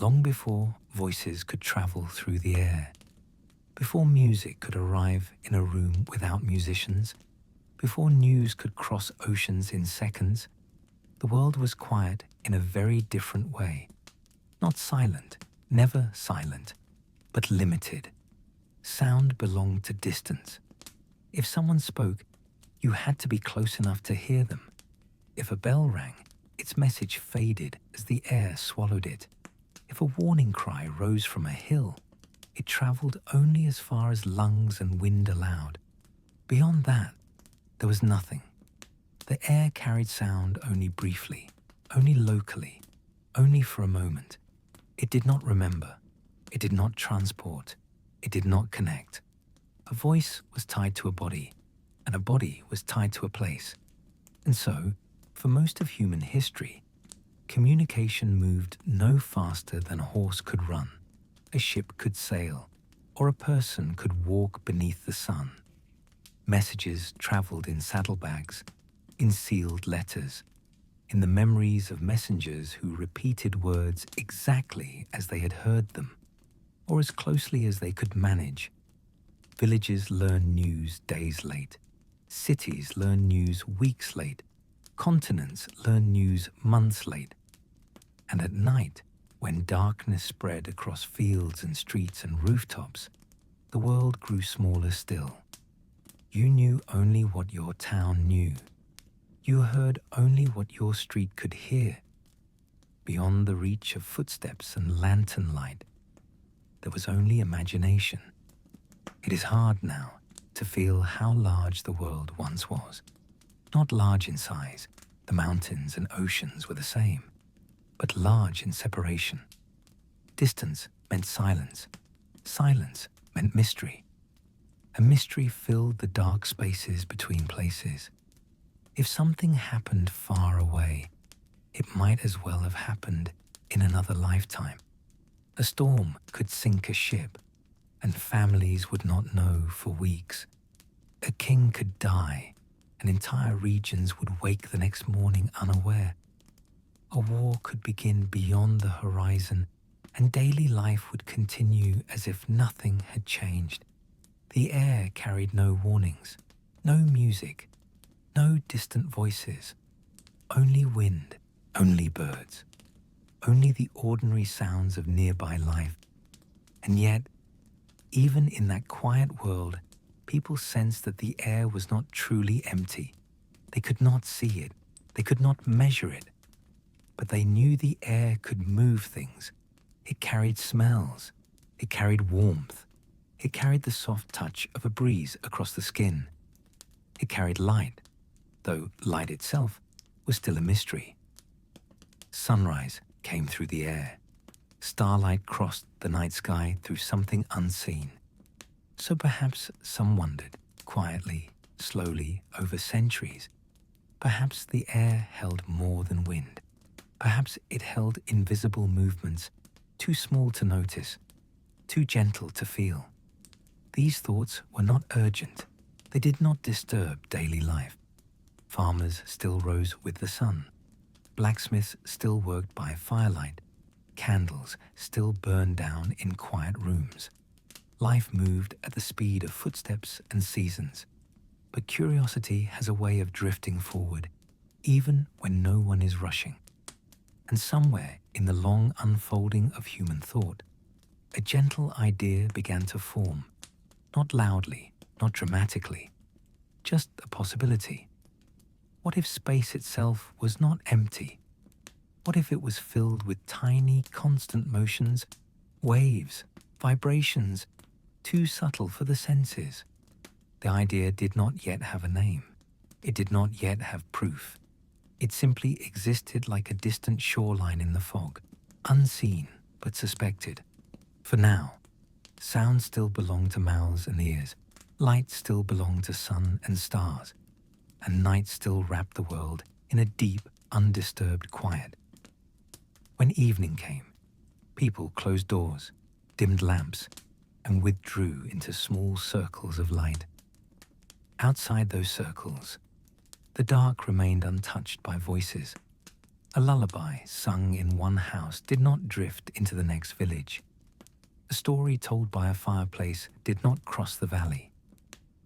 long before voices could travel through the air, before music could arrive in a room without musicians, before news could cross oceans in seconds, the world was quiet in a very different way. Not silent, never silent, but limited. Sound belonged to distance. If someone spoke, you had to be close enough to hear them. If a bell rang, its message faded as the air swallowed it. If a warning cry rose from a hill, it traveled only as far as lungs and wind allowed. Beyond that, there was nothing. The air carried sound only briefly, only locally, only for a moment. It did not remember. It did not transport. It did not connect. A voice was tied to a body, and a body was tied to a place. And so, for most of human history, communication moved no faster than a horse could run, a ship could sail, or a person could walk beneath the sun. Messages traveled in saddlebags, in sealed letters, in the memories of messengers who repeated words exactly as they had heard them, or as closely as they could manage. Villages learn news days late. Cities learn news weeks late. Continents learn news months late. And at night, when darkness spread across fields and streets and rooftops, the world grew smaller still. You knew only what your town knew. You heard only what your street could hear. Beyond the reach of footsteps and lantern light, there was only imagination. It is hard now to feel how large the world once was. Not large in size, the mountains and oceans were the same, but large in separation. Distance meant silence. Silence meant mystery. A mystery filled the dark spaces between places. If something happened far away, it might as well have happened in another lifetime. A storm could sink a ship, and families would not know for weeks. A king could die, and entire regions would wake the next morning unaware. A war could begin beyond the horizon, and daily life would continue as if nothing had changed. The air carried no warnings, no music, no distant voices, only wind, only birds, only the ordinary sounds of nearby life. And yet, even in that quiet world, people sensed that the air was not truly empty. They could not see it, they could not measure it, but they knew the air could move things. It carried smells, it carried warmth, it carried the soft touch of a breeze across the skin. It carried light, though light itself was still a mystery. Sunrise came through the air. Starlight crossed the night sky through something unseen. So perhaps some wondered, quietly, slowly, over centuries. Perhaps the air held more than wind. Perhaps it held invisible movements, too small to notice, too gentle to feel. These thoughts were not urgent. They did not disturb daily life. Farmers still rose with the sun. Blacksmiths still worked by firelight. Candles still burned down in quiet rooms. Life moved at the speed of footsteps and seasons. But curiosity has a way of drifting forward, even when no one is rushing. And somewhere in the long unfolding of human thought, a gentle idea began to form, not loudly, not dramatically, just a possibility. What if space itself was not empty? What if it was filled with tiny, constant motions, waves, vibrations, too subtle for the senses? The idea did not yet have a name. It did not yet have proof. It simply existed like a distant shoreline in the fog, unseen but suspected. For now, sound still belonged to mouths and ears, light still belonged to sun and stars, and night still wrapped the world in a deep, undisturbed quiet. When evening came, people closed doors, dimmed lamps, and withdrew into small circles of light. Outside those circles, the dark remained untouched by voices. A lullaby sung in one house did not drift into the next village. A story told by a fireplace did not cross the valley.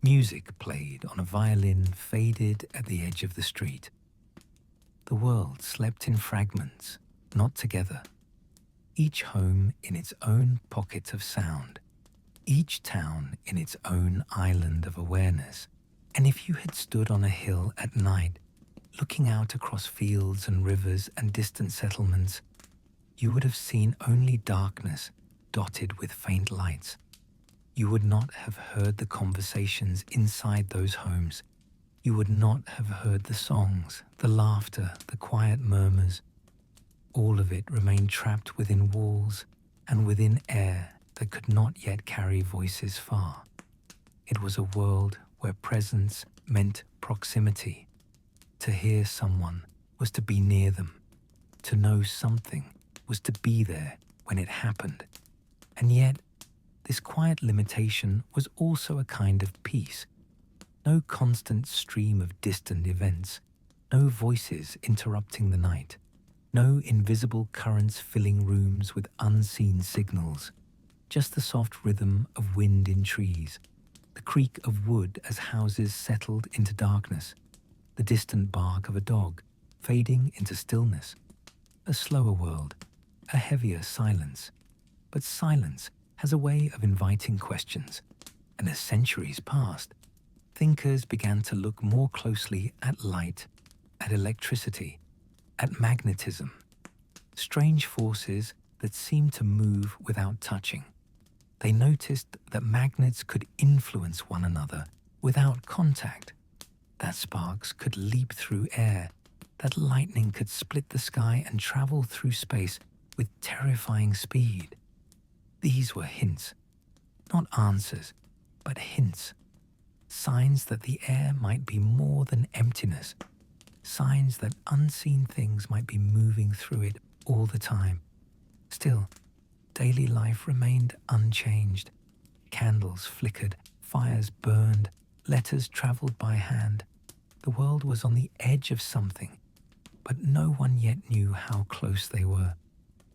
Music played on a violin faded at the edge of the street. The world slept in fragments, not together. Each home in its own pocket of sound. Each town in its own island of awareness. And if you had stood on a hill at night, looking out across fields and rivers and distant settlements, you would have seen only darkness dotted with faint lights. You would not have heard the conversations inside those homes. You would not have heard the songs, the laughter, the quiet murmurs. All of it remained trapped within walls and within air that could not yet carry voices far. It was a world where presence meant proximity. To hear someone was to be near them. To know something was to be there when it happened. And yet, this quiet limitation was also a kind of peace. No constant stream of distant events, no voices interrupting the night, no invisible currents filling rooms with unseen signals, just the soft rhythm of wind in trees, the creak of wood as houses settled into darkness, the distant bark of a dog fading into stillness. A slower world, a heavier silence. But silence has a way of inviting questions, and as centuries passed, thinkers began to look more closely at light, at electricity, at magnetism, strange forces that seemed to move without touching. They noticed that magnets could influence one another without contact, that sparks could leap through air, that lightning could split the sky and travel through space with terrifying speed. These were hints, not answers, but hints. Signs that the air might be more than emptiness. Signs that unseen things might be moving through it all the time. Still, daily life remained unchanged. Candles flickered, fires burned, letters traveled by hand. The world was on the edge of something, but no one yet knew how close they were.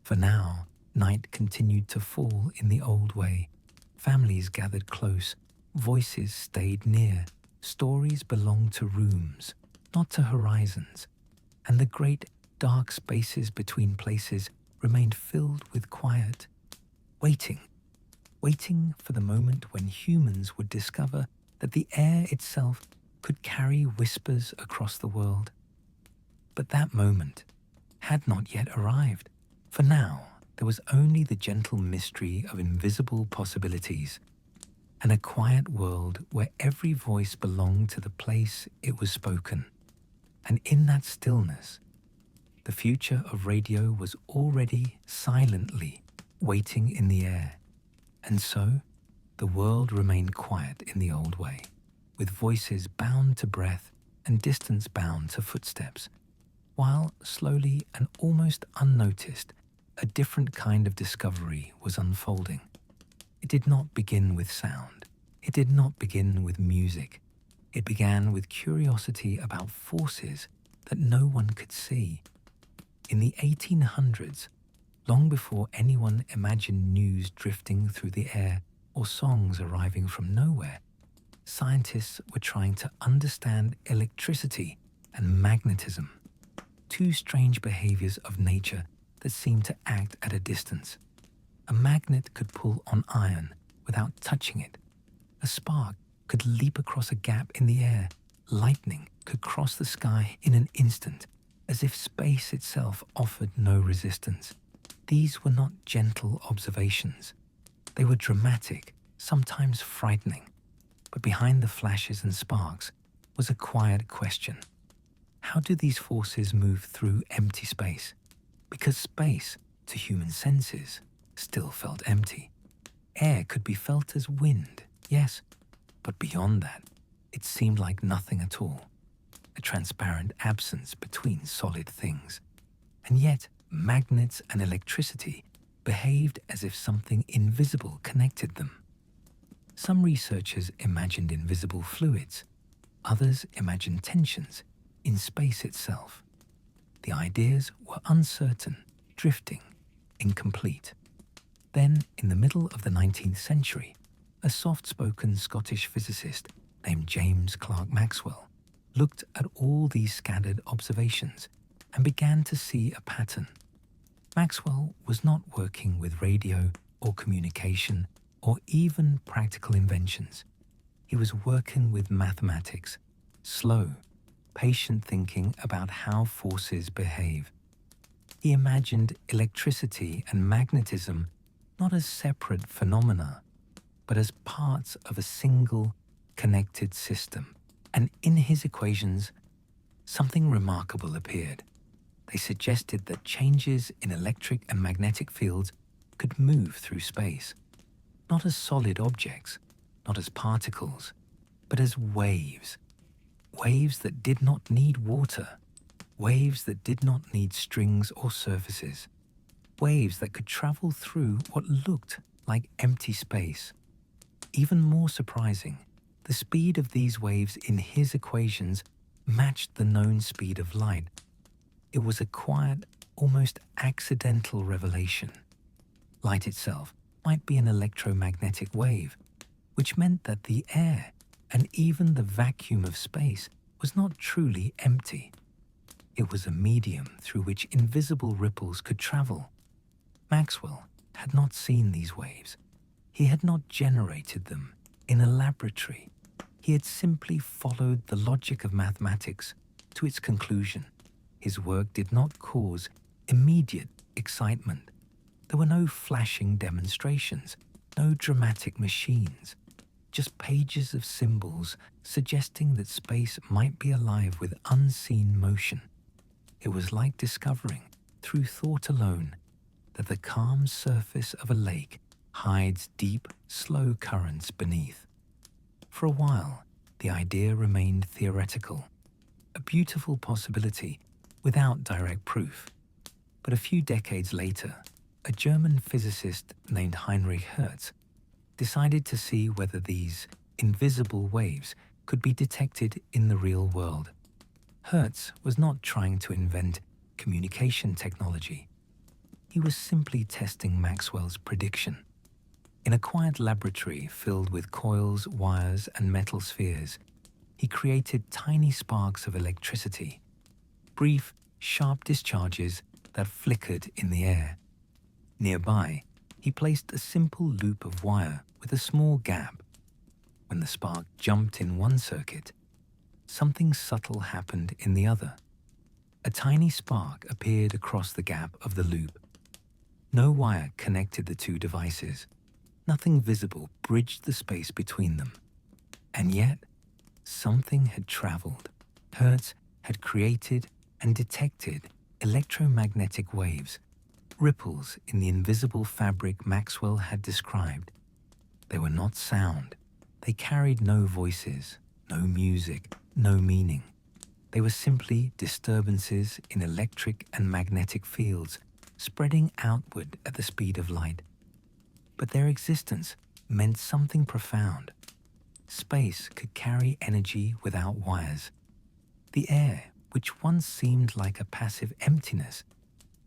For now, night continued to fall in the old way. Families gathered close, voices stayed near, stories belonged to rooms, not to horizons, and the great dark spaces between places remained filled with quiet, waiting for the moment when humans would discover that the air itself could carry whispers across the world. But that moment had not yet arrived. For now, there was only the gentle mystery of invisible possibilities, and a quiet world where every voice belonged to the place it was spoken. And in that stillness, the future of radio was already silently waiting in the air. And so, the world remained quiet in the old way, with voices bound to breath and distance bound to footsteps, while slowly and almost unnoticed, a different kind of discovery was unfolding. It did not begin with sound. It did not begin with music. It began with curiosity about forces that no one could see. In the 1800s, long before anyone imagined news drifting through the air or songs arriving from nowhere, scientists were trying to understand electricity and magnetism, two strange behaviors of nature that seemed to act at a distance. A magnet could pull on iron without touching it. A spark could leap across a gap in the air. Lightning could cross the sky in an instant, as if space itself offered no resistance. These were not gentle observations. They were dramatic, sometimes frightening. But behind the flashes and sparks was a quiet question. How do these forces move through empty space? Because space, to human senses, still felt empty. Air could be felt as wind, yes, but beyond that, it seemed like nothing at all, a transparent absence between solid things. And yet, magnets and electricity behaved as if something invisible connected them. Some researchers imagined invisible fluids, others imagined tensions in space itself. The ideas were uncertain, drifting, incomplete. Then, in the middle of the 19th century, a soft-spoken Scottish physicist named James Clerk Maxwell looked at all these scattered observations and began to see a pattern. Maxwell was not working with radio or communication or even practical inventions. He was working with mathematics, slow, patient thinking about how forces behave. He imagined electricity and magnetism not as separate phenomena, but as parts of a single, connected system. And in his equations, something remarkable appeared. They suggested that changes in electric and magnetic fields could move through space, not as solid objects, not as particles, but as waves. Waves that did not need water, waves that did not need strings or surfaces, waves that could travel through what looked like empty space. Even more surprising, the speed of these waves in his equations matched the known speed of light. It was a quiet, almost accidental revelation. Light itself might be an electromagnetic wave, which meant that the air and even the vacuum of space was not truly empty. It was a medium through which invisible ripples could travel. Maxwell had not seen these waves. He had not generated them in a laboratory. He had simply followed the logic of mathematics to its conclusion. His work did not cause immediate excitement. There were no flashing demonstrations, no dramatic machines, just pages of symbols suggesting that space might be alive with unseen motion. It was like discovering, through thought alone, that the calm surface of a lake hides deep, slow currents beneath. For a while, the idea remained theoretical, a beautiful possibility without direct proof. But a few decades later, a German physicist named Heinrich Hertz decided to see whether these invisible waves could be detected in the real world. Hertz was not trying to invent communication technology. He was simply testing Maxwell's prediction. In a quiet laboratory filled with coils, wires, and metal spheres, he created tiny sparks of electricity, brief, sharp discharges that flickered in the air. Nearby, he placed a simple loop of wire with a small gap. When the spark jumped in one circuit, something subtle happened in the other. A tiny spark appeared across the gap of the loop. No wire connected the two devices. Nothing visible bridged the space between them. And yet, something had traveled. Hertz had created and detected electromagnetic waves, ripples in the invisible fabric Maxwell had described. They were not sound. They carried no voices, no music, no meaning. They were simply disturbances in electric and magnetic fields spreading outward at the speed of light. But their existence meant something profound. Space could carry energy without wires. The air, which once seemed like a passive emptiness,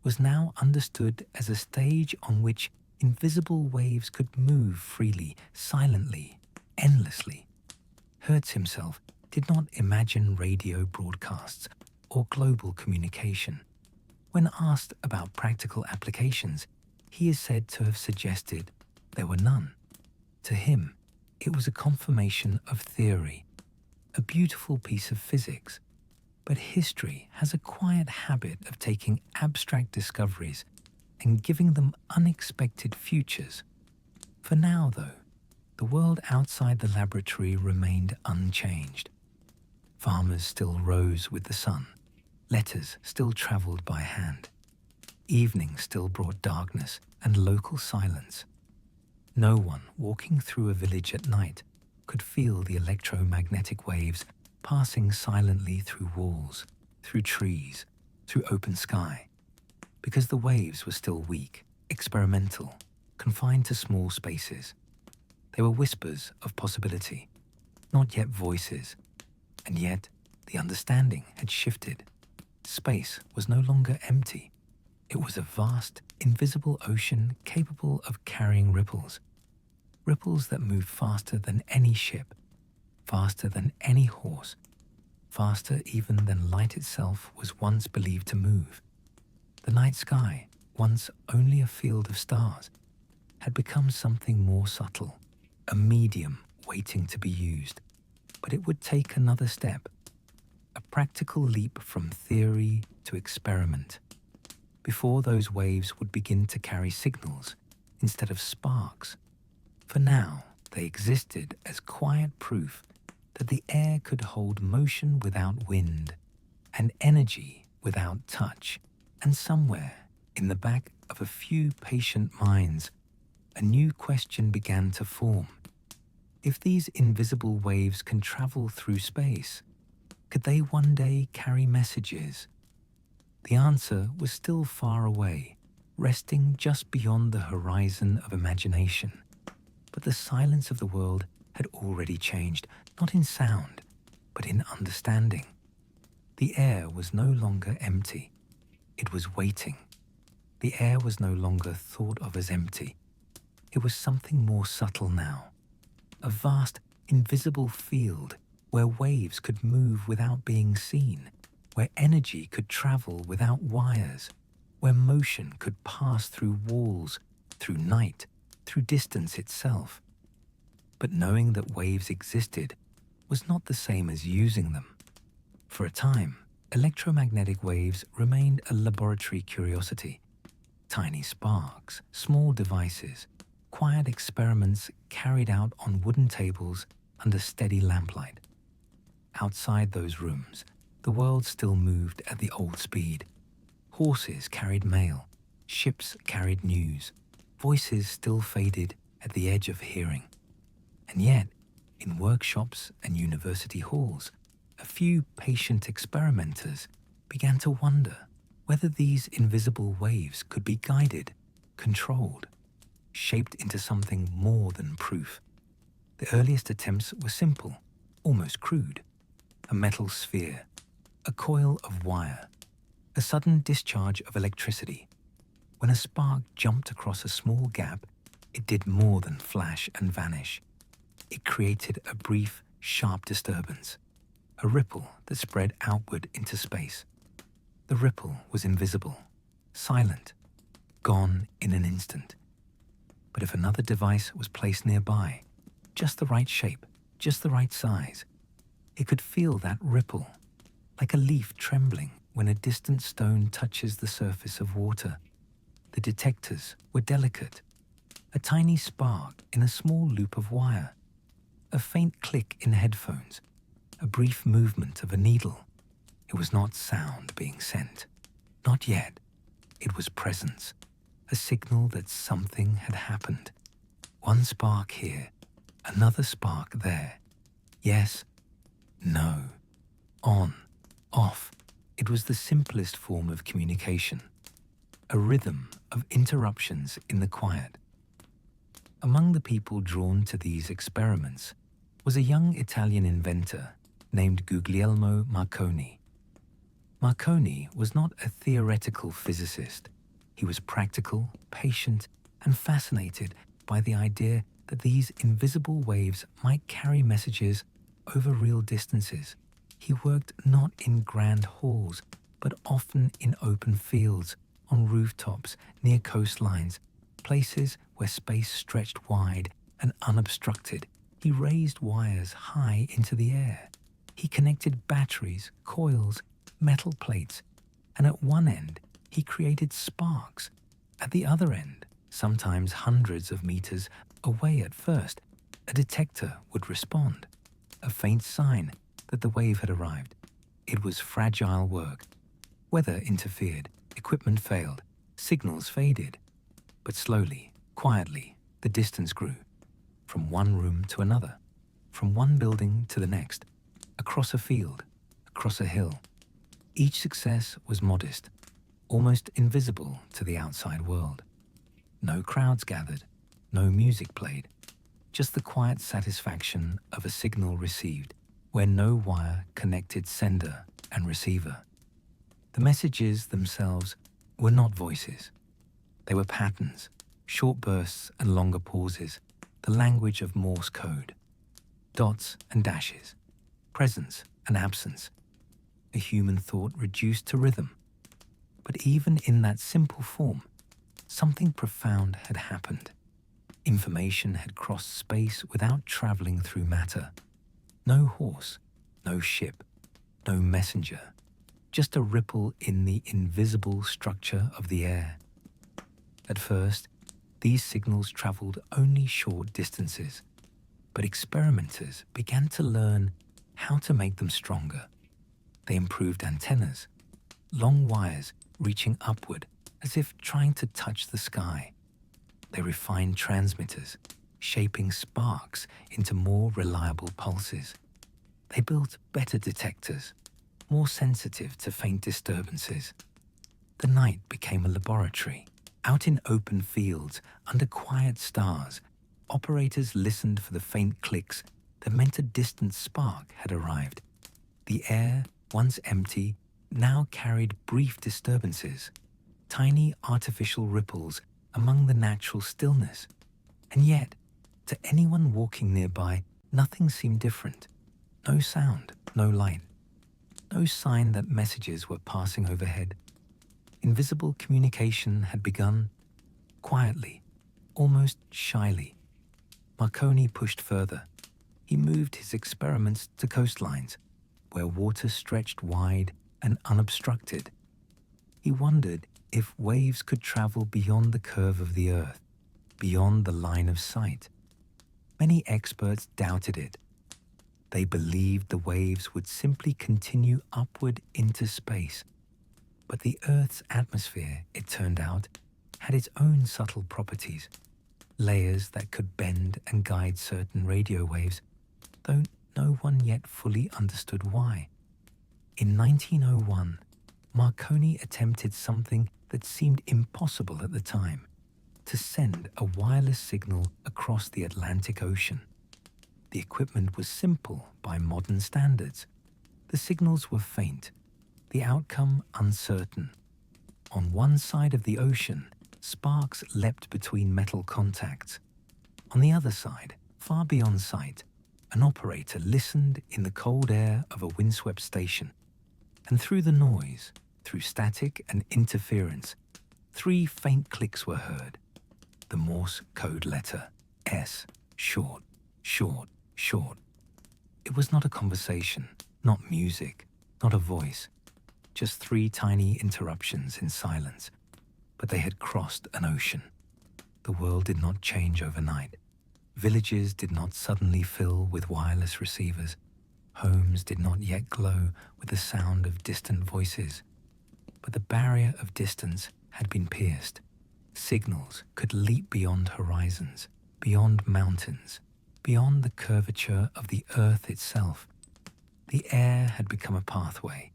was now understood as a stage on which invisible waves could move freely, silently, endlessly. Hertz himself did not imagine radio broadcasts or global communication. When asked about practical applications, he is said to have suggested there were none. To him, it was a confirmation of theory, a beautiful piece of physics. But history has a quiet habit of taking abstract discoveries and giving them unexpected futures. For now, though, the world outside the laboratory remained unchanged. Farmers still rose with the sun. Letters still traveled by hand. Evening still brought darkness and local silence. No one walking through a village at night could feel the electromagnetic waves passing silently through walls, through trees, through open sky, because the waves were still weak, experimental, confined to small spaces. They were whispers of possibility, not yet voices, and yet the understanding had shifted. Space was no longer empty. It was a vast, invisible ocean capable of carrying ripples. Ripples that moved faster than any ship, faster than any horse, faster even than light itself was once believed to move. The night sky, once only a field of stars, had become something more subtle, a medium waiting to be used. But it would take another step, a practical leap from theory to experiment, before those waves would begin to carry signals instead of sparks. For now, they existed as quiet proof that the air could hold motion without wind and energy without touch. And somewhere in the back of a few patient minds, a new question began to form. If these invisible waves can travel through space, could they one day carry messages? The answer was still far away, resting just beyond the horizon of imagination. But the silence of the world had already changed, not in sound, but in understanding. The air was no longer empty. It was waiting. The air was no longer thought of as empty. It was something more subtle now. A vast, invisible field where waves could move without being seen, where energy could travel without wires, where motion could pass through walls, through night, through distance itself. But knowing that waves existed was not the same as using them. For a time, electromagnetic waves remained a laboratory curiosity. Tiny sparks, small devices, quiet experiments carried out on wooden tables under steady lamplight. Outside those rooms, the world still moved at the old speed. Horses carried mail, ships carried news, voices still faded at the edge of hearing. And yet, in workshops and university halls, a few patient experimenters began to wonder whether these invisible waves could be guided, controlled, shaped into something more than proof. The earliest attempts were simple, almost crude. A metal sphere, a coil of wire, a sudden discharge of electricity. When a spark jumped across a small gap, it did more than flash and vanish. It created a brief, sharp disturbance, a ripple that spread outward into space. The ripple was invisible, silent, gone in an instant. But if another device was placed nearby, just the right shape, just the right size, it could feel that ripple, like a leaf trembling when a distant stone touches the surface of water. The detectors were delicate. A tiny spark in a small loop of wire, a faint click in headphones, a brief movement of a needle. It was not sound being sent. Not yet. It was presence, a signal that something had happened. One spark here, another spark there. Yes, no, on, off. It was the simplest form of communication, a rhythm of interruptions in the quiet. Among the people drawn to these experiments was a young Italian inventor named Guglielmo Marconi. Marconi was not a theoretical physicist. He was practical, patient, and fascinated by the idea that these invisible waves might carry messages over real distances. He worked not in grand halls, but often in open fields, on rooftops, near coastlines, places where space stretched wide and unobstructed. He raised wires high into the air. He connected batteries, coils, metal plates, and at one end, he created sparks. At the other end, sometimes hundreds of meters away at first, a detector would respond, a faint sign that the wave had arrived. It was fragile work. Weather interfered, equipment failed, signals faded. But slowly, quietly, the distance grew. From one room to another, from one building to the next, across a field, across a hill. Each success was modest, almost invisible to the outside world. No crowds gathered, no music played, just the quiet satisfaction of a signal received, where no wire connected sender and receiver. The messages themselves were not voices. They were patterns, short bursts and longer pauses, the language of Morse code. Dots and dashes, presence and absence, a human thought reduced to rhythm. But even in that simple form, something profound had happened. Information had crossed space without traveling through matter. No horse, no ship, no messenger, just a ripple in the invisible structure of the air. At first, these signals traveled only short distances, but experimenters began to learn how to make them stronger. They improved antennas, long wires reaching upward as if trying to touch the sky. They refined transmitters, shaping sparks into more reliable pulses. They built better detectors, more sensitive to faint disturbances. The night became a laboratory. Out in open fields, under quiet stars, operators listened for the faint clicks that meant a distant spark had arrived. The air, once empty, now carried brief disturbances, tiny artificial ripples among the natural stillness. And yet, to anyone walking nearby, nothing seemed different. No sound, no light, no sign that messages were passing overhead. Invisible communication had begun, quietly, almost shyly. Marconi pushed further. He moved his experiments to coastlines, where water stretched wide and unobstructed. He wondered if waves could travel beyond the curve of the earth, beyond the line of sight. Many experts doubted it. They believed the waves would simply continue upward into space. But the Earth's atmosphere, it turned out, had its own subtle properties, layers that could bend and guide certain radio waves, though no one yet fully understood why. In 1901, Marconi attempted something that seemed impossible at the time, to send a wireless signal across the Atlantic Ocean. The equipment was simple by modern standards. The signals were faint, the outcome uncertain. On one side of the ocean, sparks leapt between metal contacts. On the other side, far beyond sight, an operator listened in the cold air of a windswept station. And through the noise, through static and interference, 3 faint clicks were heard. The Morse code letter, S, short, short, short. It was not a conversation, not music, not a voice, just 3 tiny interruptions in silence. But they had crossed an ocean. The world did not change overnight. Villages did not suddenly fill with wireless receivers. Homes did not yet glow with the sound of distant voices. But the barrier of distance had been pierced. Signals could leap beyond horizons, beyond mountains, beyond the curvature of the earth itself. The air had become a pathway.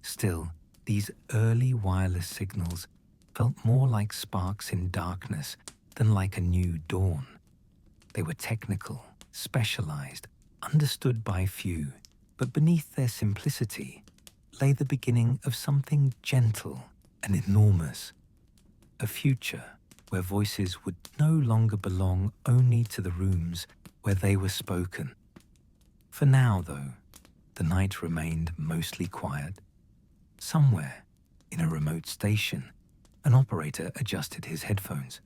Still, these early wireless signals felt more like sparks in darkness than like a new dawn. They were technical, specialized, understood by few, but beneath their simplicity lay the beginning of something gentle and enormous. A future where voices would no longer belong only to the rooms where they were spoken. For now, though, the night remained mostly quiet. Somewhere, in a remote station, an operator adjusted his headphones.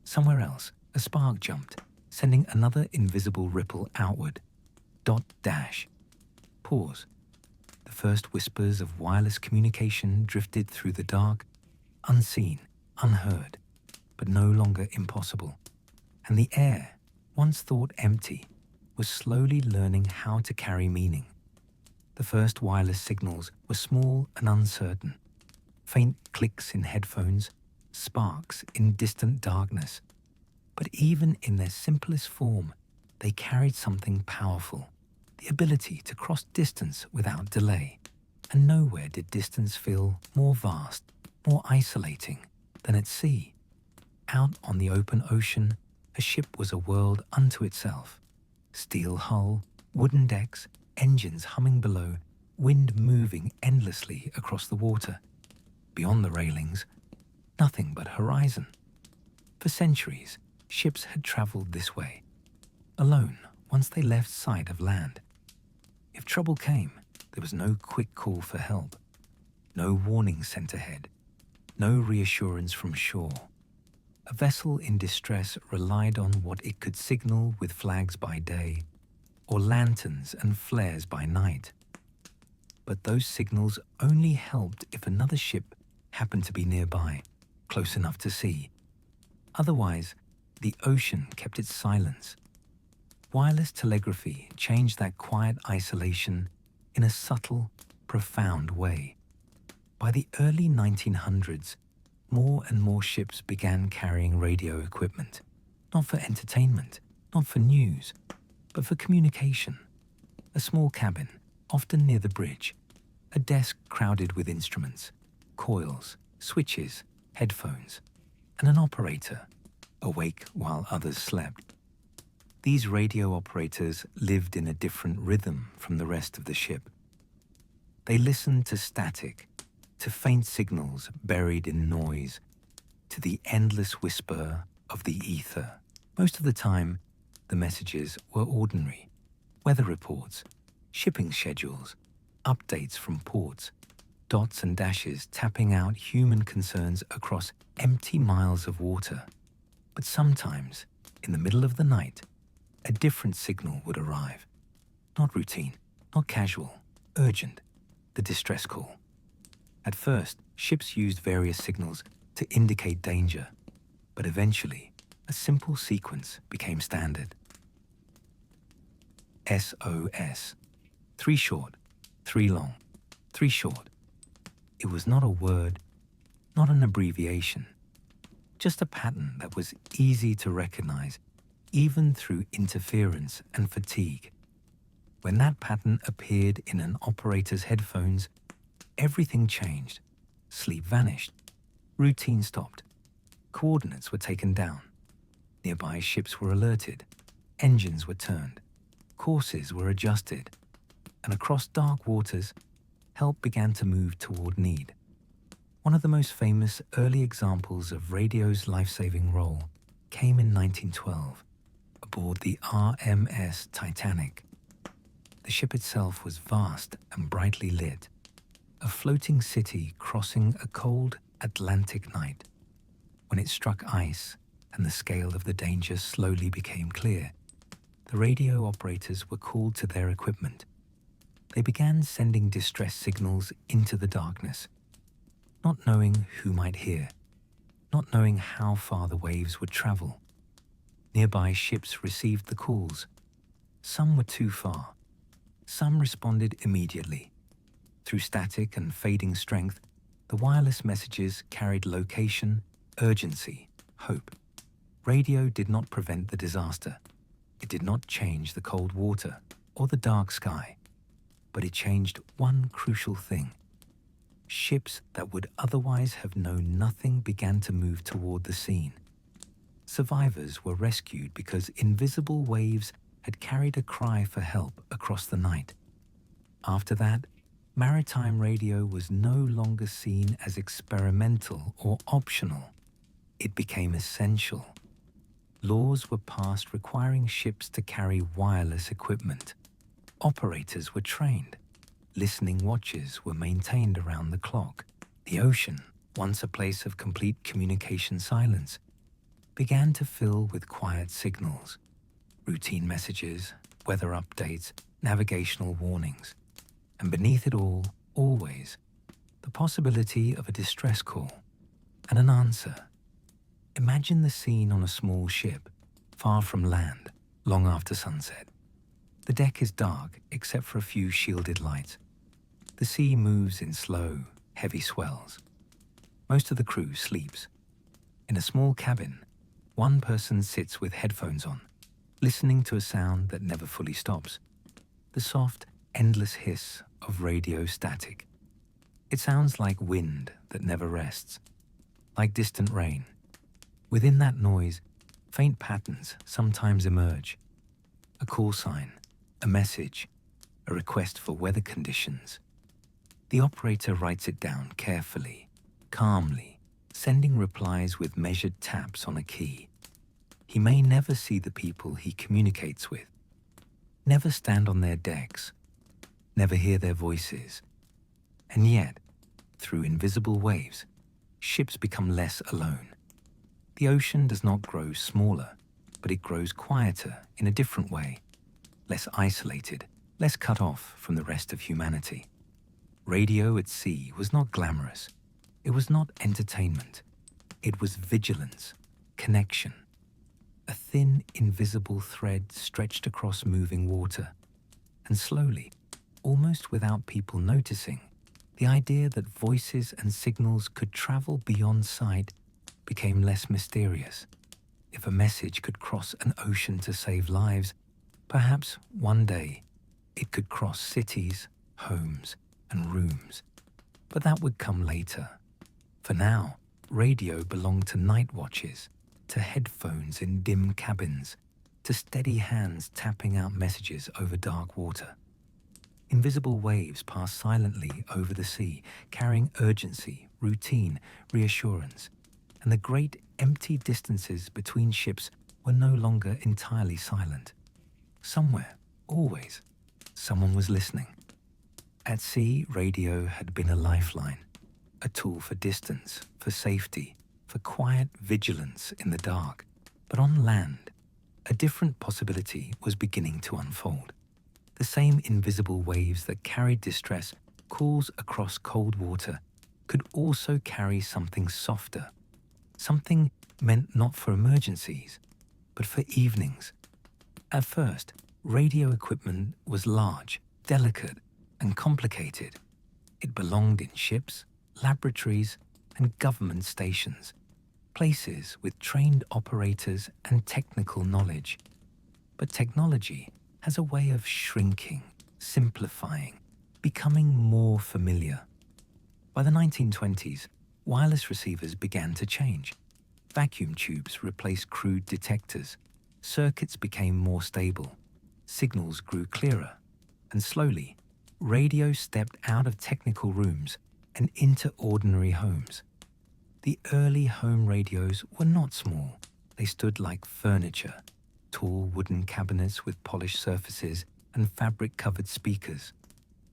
Somewhere else, a spark jumped, sending another invisible ripple outward. Dot dash. Pause. The first whispers of wireless communication drifted through the dark, unseen, unheard, but no longer impossible. And the air, once thought empty, was slowly learning how to carry meaning. The first wireless signals were small and uncertain. Faint clicks in headphones, sparks in distant darkness. But even in their simplest form, they carried something powerful, the ability to cross distance without delay. And nowhere did distance feel more vast, more isolating than at sea. Out on the open ocean, a ship was a world unto itself. Steel hull, wooden decks, engines humming below, wind moving endlessly across the water. beyond the railings, nothing but horizon. For centuries, ships had traveled this way, alone once they left sight of land. If trouble came, there was no quick call for help, no warning sent ahead, no reassurance from shore. A vessel in distress relied on what it could signal with flags by day, or lanterns and flares by night. But those signals only helped if another ship happened to be nearby, close enough to see. Otherwise, the ocean kept its silence. Wireless telegraphy changed that quiet isolation in a subtle, profound way. By the early 1900s, more and more ships began carrying radio equipment, not for entertainment, not for news, but for communication. A small cabin, often near the bridge, a desk crowded with instruments, coils, switches, headphones, and an operator, awake while others slept. These radio operators lived in a different rhythm from the rest of the ship. They listened to static, to faint signals buried in noise, to the endless whisper of the ether. Most of the time, the messages were ordinary. Weather reports, shipping schedules, updates from ports, dots and dashes tapping out human concerns across empty miles of water. But sometimes, in the middle of the night, a different signal would arrive. Not routine, not casual, urgent, the distress call. At first, ships used various signals to indicate danger, but eventually, a simple sequence became standard. SOS. 3 short, 3 long, 3 short. It was not a word, not an abbreviation, just a pattern that was easy to recognize, even through interference and fatigue. When that pattern appeared in an operator's headphones, everything changed. Sleep vanished. Routine stopped. Coordinates were taken down. Nearby ships were alerted. Engines were turned. Courses were adjusted. And across dark waters, help began to move toward need. One of the most famous early examples of radio's life-saving role came in 1912, aboard the RMS Titanic. The ship itself was vast and brightly lit, a floating city crossing a cold Atlantic night. When it struck ice and the scale of the danger slowly became clear, the radio operators were called to their equipment. They began sending distress signals into the darkness, not knowing who might hear, not knowing how far the waves would travel. Nearby ships received the calls. Some were too far. Some responded immediately. Through static and fading strength, the wireless messages carried location, urgency, hope. Radio did not prevent the disaster. It did not change the cold water or the dark sky. But it changed one crucial thing. Ships that would otherwise have known nothing began to move toward the scene. Survivors were rescued because invisible waves had carried a cry for help across the night. After that, maritime radio was no longer seen as experimental or optional. It became essential. Laws were passed requiring ships to carry wireless equipment. Operators were trained. Listening watches were maintained around the clock. The ocean, once a place of complete communication silence, began to fill with quiet signals, routine messages, weather updates, navigational warnings. And beneath it all, always, the possibility of a distress call and an answer. Imagine the scene on a small ship, far from land, long after sunset. The deck is dark except for a few shielded lights. The sea moves in slow, heavy swells. Most of the crew sleeps. In a small cabin, one person sits with headphones on, listening to a sound that never fully stops. The soft, endless hiss of radio static. It sounds like wind that never rests, like distant rain. Within that noise, faint patterns sometimes emerge. A call sign, a message, a request for weather conditions. The operator writes it down carefully. calmly, sending replies with measured taps on a key. He may never see the people he communicates with, never stand on their decks, never hear their voices. And yet, through invisible waves, ships become less alone. The ocean does not grow smaller, but it grows quieter in a different way, less isolated, less cut off from the rest of humanity. Radio at sea was not glamorous. It was not entertainment. It was vigilance, connection. A thin, invisible thread stretched across moving water. And slowly, almost without people noticing, the idea that voices and signals could travel beyond sight became less mysterious. If a message could cross an ocean to save lives, perhaps one day it could cross cities, homes, and rooms. But that would come later. For now, radio belonged to night watches, to headphones in dim cabins, to steady hands tapping out messages over dark water. Invisible waves passed silently over the sea, carrying urgency, routine, reassurance, and the great empty distances between ships were no longer entirely silent. Somewhere, always, someone was listening. At sea, radio had been a lifeline, a tool for distance, for safety, for quiet vigilance in the dark. But on land, a different possibility was beginning to unfold. The same invisible waves that carried distress, calls across cold water, could also carry something softer, something meant not for emergencies, but for evenings. At first, radio equipment was large, delicate, and complicated. It belonged in ships, laboratories, and government stations, places with trained operators and technical knowledge. But technology has a way of shrinking, simplifying, becoming more familiar. By the 1920s, wireless receivers began to change. Vacuum tubes replaced crude detectors, circuits became more stable, signals grew clearer, and slowly, radio stepped out of technical rooms and into ordinary homes. The early home radios were not small. They stood like furniture, tall wooden cabinets with polished surfaces and fabric-covered speakers.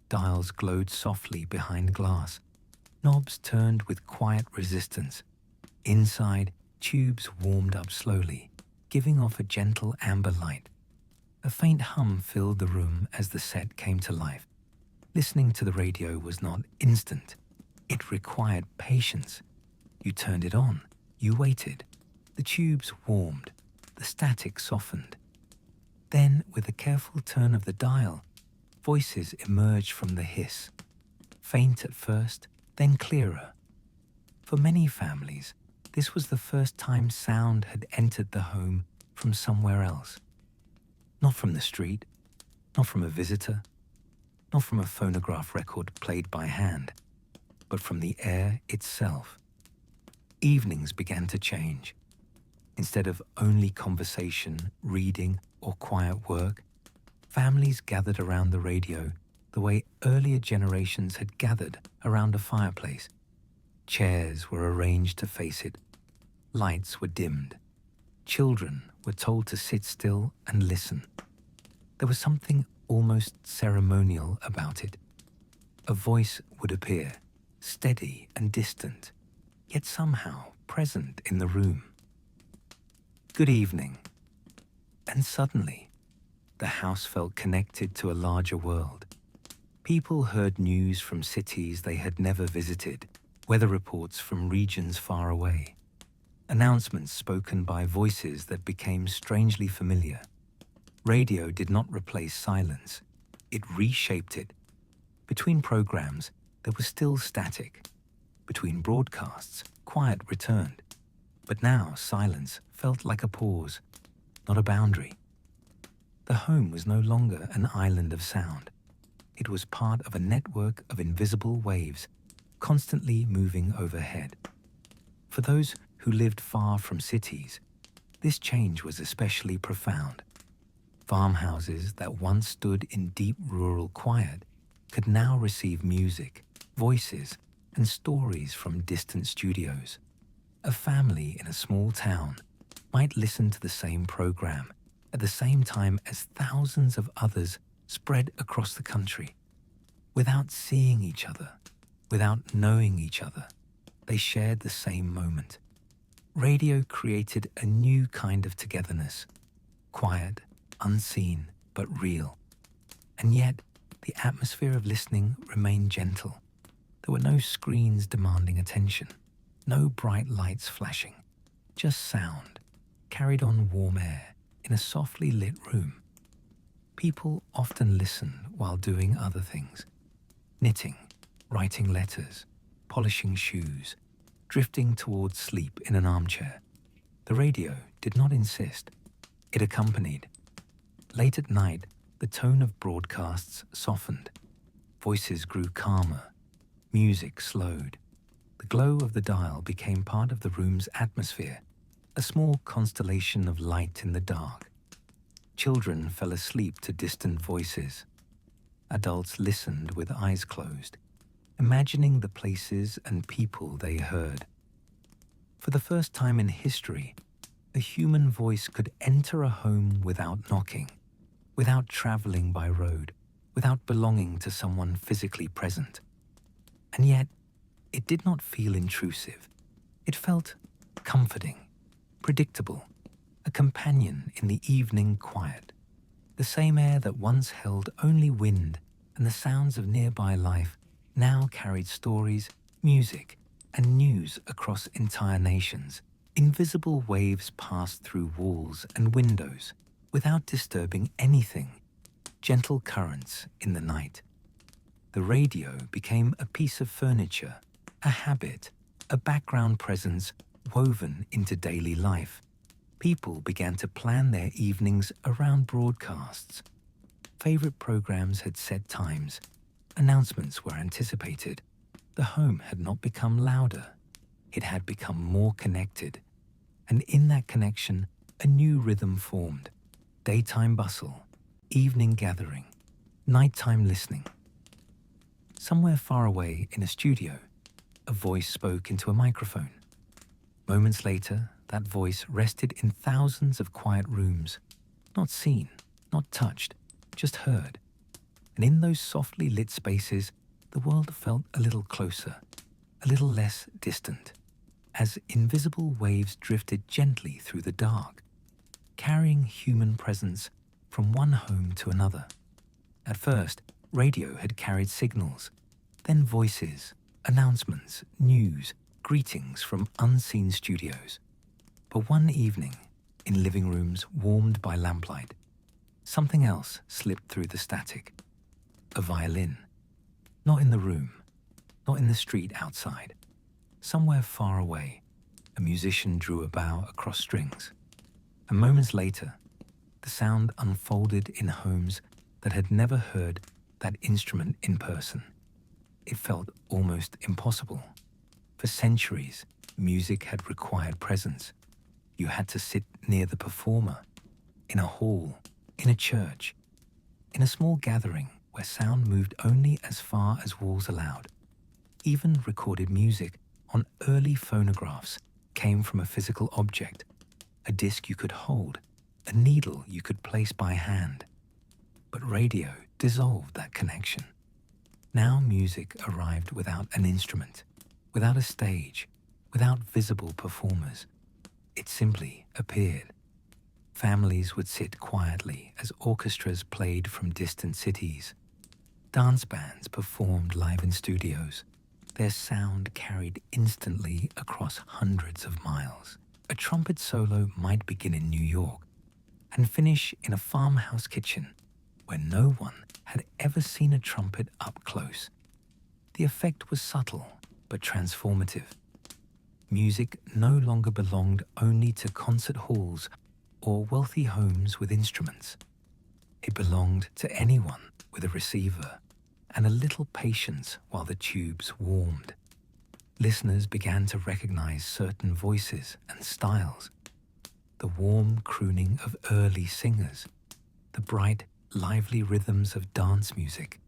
Dials glowed softly behind glass. Knobs turned with quiet resistance. Inside, tubes warmed up slowly, giving off a gentle amber light. A faint hum filled the room as the set came to life. Listening to the radio was not instant. It required patience. You turned it on. You waited. The tubes warmed. The static softened. Then, with a careful turn of the dial, voices emerged from the hiss. Faint at first, then clearer. For many families, this was the first time sound had entered the home from somewhere else. Not from the street, not from a visitor, not from a phonograph record played by hand, but from the air itself. Evenings began to change. Instead of only conversation, reading, or quiet work, families gathered around the radio the way earlier generations had gathered around a fireplace. Chairs were arranged to face it. Lights were dimmed. Children were told to sit still and listen. There was something almost ceremonial about it. A voice would appear, steady and distant, yet somehow present in the room. Good evening. And suddenly, the house felt connected to a larger world. People heard news from cities they had never visited, weather reports from regions far away, announcements spoken by voices that became strangely familiar. Radio did not replace silence. It reshaped it. Between programs, there was still static. Between broadcasts, quiet returned. But now silence felt like a pause, not a boundary. The home was no longer an island of sound. It was part of a network of invisible waves, constantly moving overhead. For those who lived far from cities, this change was especially profound. Farmhouses that once stood in deep rural quiet could now receive music, voices, and stories from distant studios. A family in a small town might listen to the same program at the same time as thousands of others spread across the country. Without seeing each other, without knowing each other, they shared the same moment. Radio created a new kind of togetherness, quiet, unseen, but real. And yet, the atmosphere of listening remained gentle. There were no screens demanding attention, no bright lights flashing, just sound, carried on warm air in a softly lit room. People often listen while doing other things, knitting, writing letters, polishing shoes, drifting towards sleep in an armchair. The radio did not insist. It accompanied. Late at night, the tone of broadcasts softened. Voices grew calmer. Music slowed. The glow of the dial became part of the room's atmosphere, a small constellation of light in the dark. Children fell asleep to distant voices. Adults listened with eyes closed, imagining the places and people they heard. For the first time in history, a human voice could enter a home without knocking, without traveling by road, without belonging to someone physically present. And yet, it did not feel intrusive. It felt comforting, predictable, a companion in the evening quiet. The same air that once held only wind and the sounds of nearby life now carried stories, music, and news across entire nations. Invisible waves passed through walls and windows without disturbing anything, gentle currents in the night. The radio became a piece of furniture, a habit, a background presence woven into daily life. People began to plan their evenings around broadcasts. Favorite programs had set times. Announcements were anticipated. The home had not become louder. It had become more connected. And in that connection, a new rhythm formed. Daytime bustle, evening gathering, nighttime listening. Somewhere far away in a studio, a voice spoke into a microphone. Moments later, that voice rested in thousands of quiet rooms, not seen, not touched, just heard. And in those softly lit spaces, the world felt a little closer, a little less distant, as invisible waves drifted gently through the dark, carrying human presence from one home to another. At first, radio had carried signals, then voices, announcements, news, greetings from unseen studios. But one evening, in living rooms warmed by lamplight, something else slipped through the static. A violin. Not in the room, not in the street outside. Somewhere far away, a musician drew a bow across strings. And moments later, the sound unfolded in homes that had never heard that instrument in person. It felt almost impossible. For centuries, music had required presence. You had to sit near the performer, in a hall, in a church, in a small gathering where sound moved only as far as walls allowed. Even recorded music on early phonographs came from a physical object, a disc you could hold, a needle you could place by hand. But radio dissolved that connection. Now music arrived without an instrument, without a stage, without visible performers. It simply appeared. Families would sit quietly as orchestras played from distant cities. Dance bands performed live in studios. Their sound carried instantly across hundreds of miles. A trumpet solo might begin in New York and finish in a farmhouse kitchen where no one had ever seen a trumpet up close. The effect was subtle but transformative. Music no longer belonged only to concert halls or wealthy homes with instruments. It belonged to anyone with a receiver and a little patience while the tubes warmed. Listeners began to recognize certain voices and styles. The warm crooning of early singers, the bright, lively rhythms of dance music,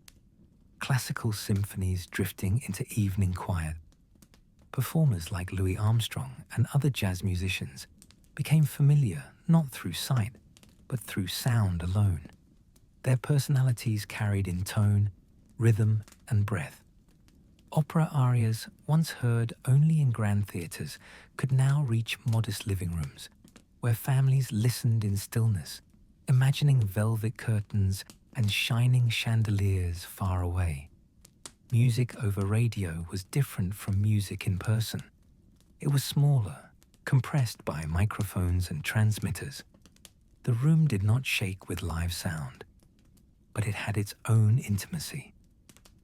classical symphonies drifting into evening quiet. Performers like Louis Armstrong and other jazz musicians became familiar not through sight, but through sound alone. Their personalities carried in tone, rhythm, and breath. Opera arias, once heard only in grand theatres, could now reach modest living rooms, where families listened in stillness, imagining velvet curtains and shining chandeliers far away. Music over radio was different from music in person. It was smaller, compressed by microphones and transmitters. The room did not shake with live sound, but it had its own intimacy.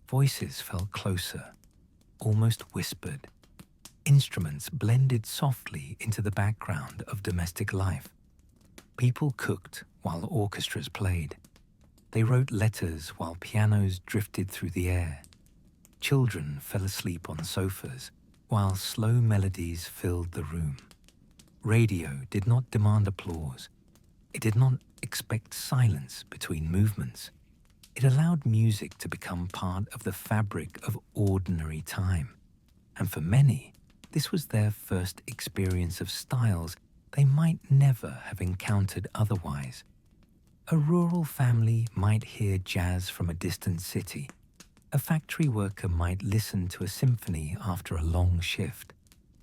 Voices felt closer, almost whispered. Instruments blended softly into the background of domestic life. People cooked while orchestras played. They wrote letters while pianos drifted through the air. Children fell asleep on sofas while slow melodies filled the room. Radio did not demand applause. It did not expect silence between movements. It allowed music to become part of the fabric of ordinary time. And for many, this was their first experience of styles they might never have encountered otherwise. A rural family might hear jazz from a distant city. A factory worker might listen to a symphony after a long shift.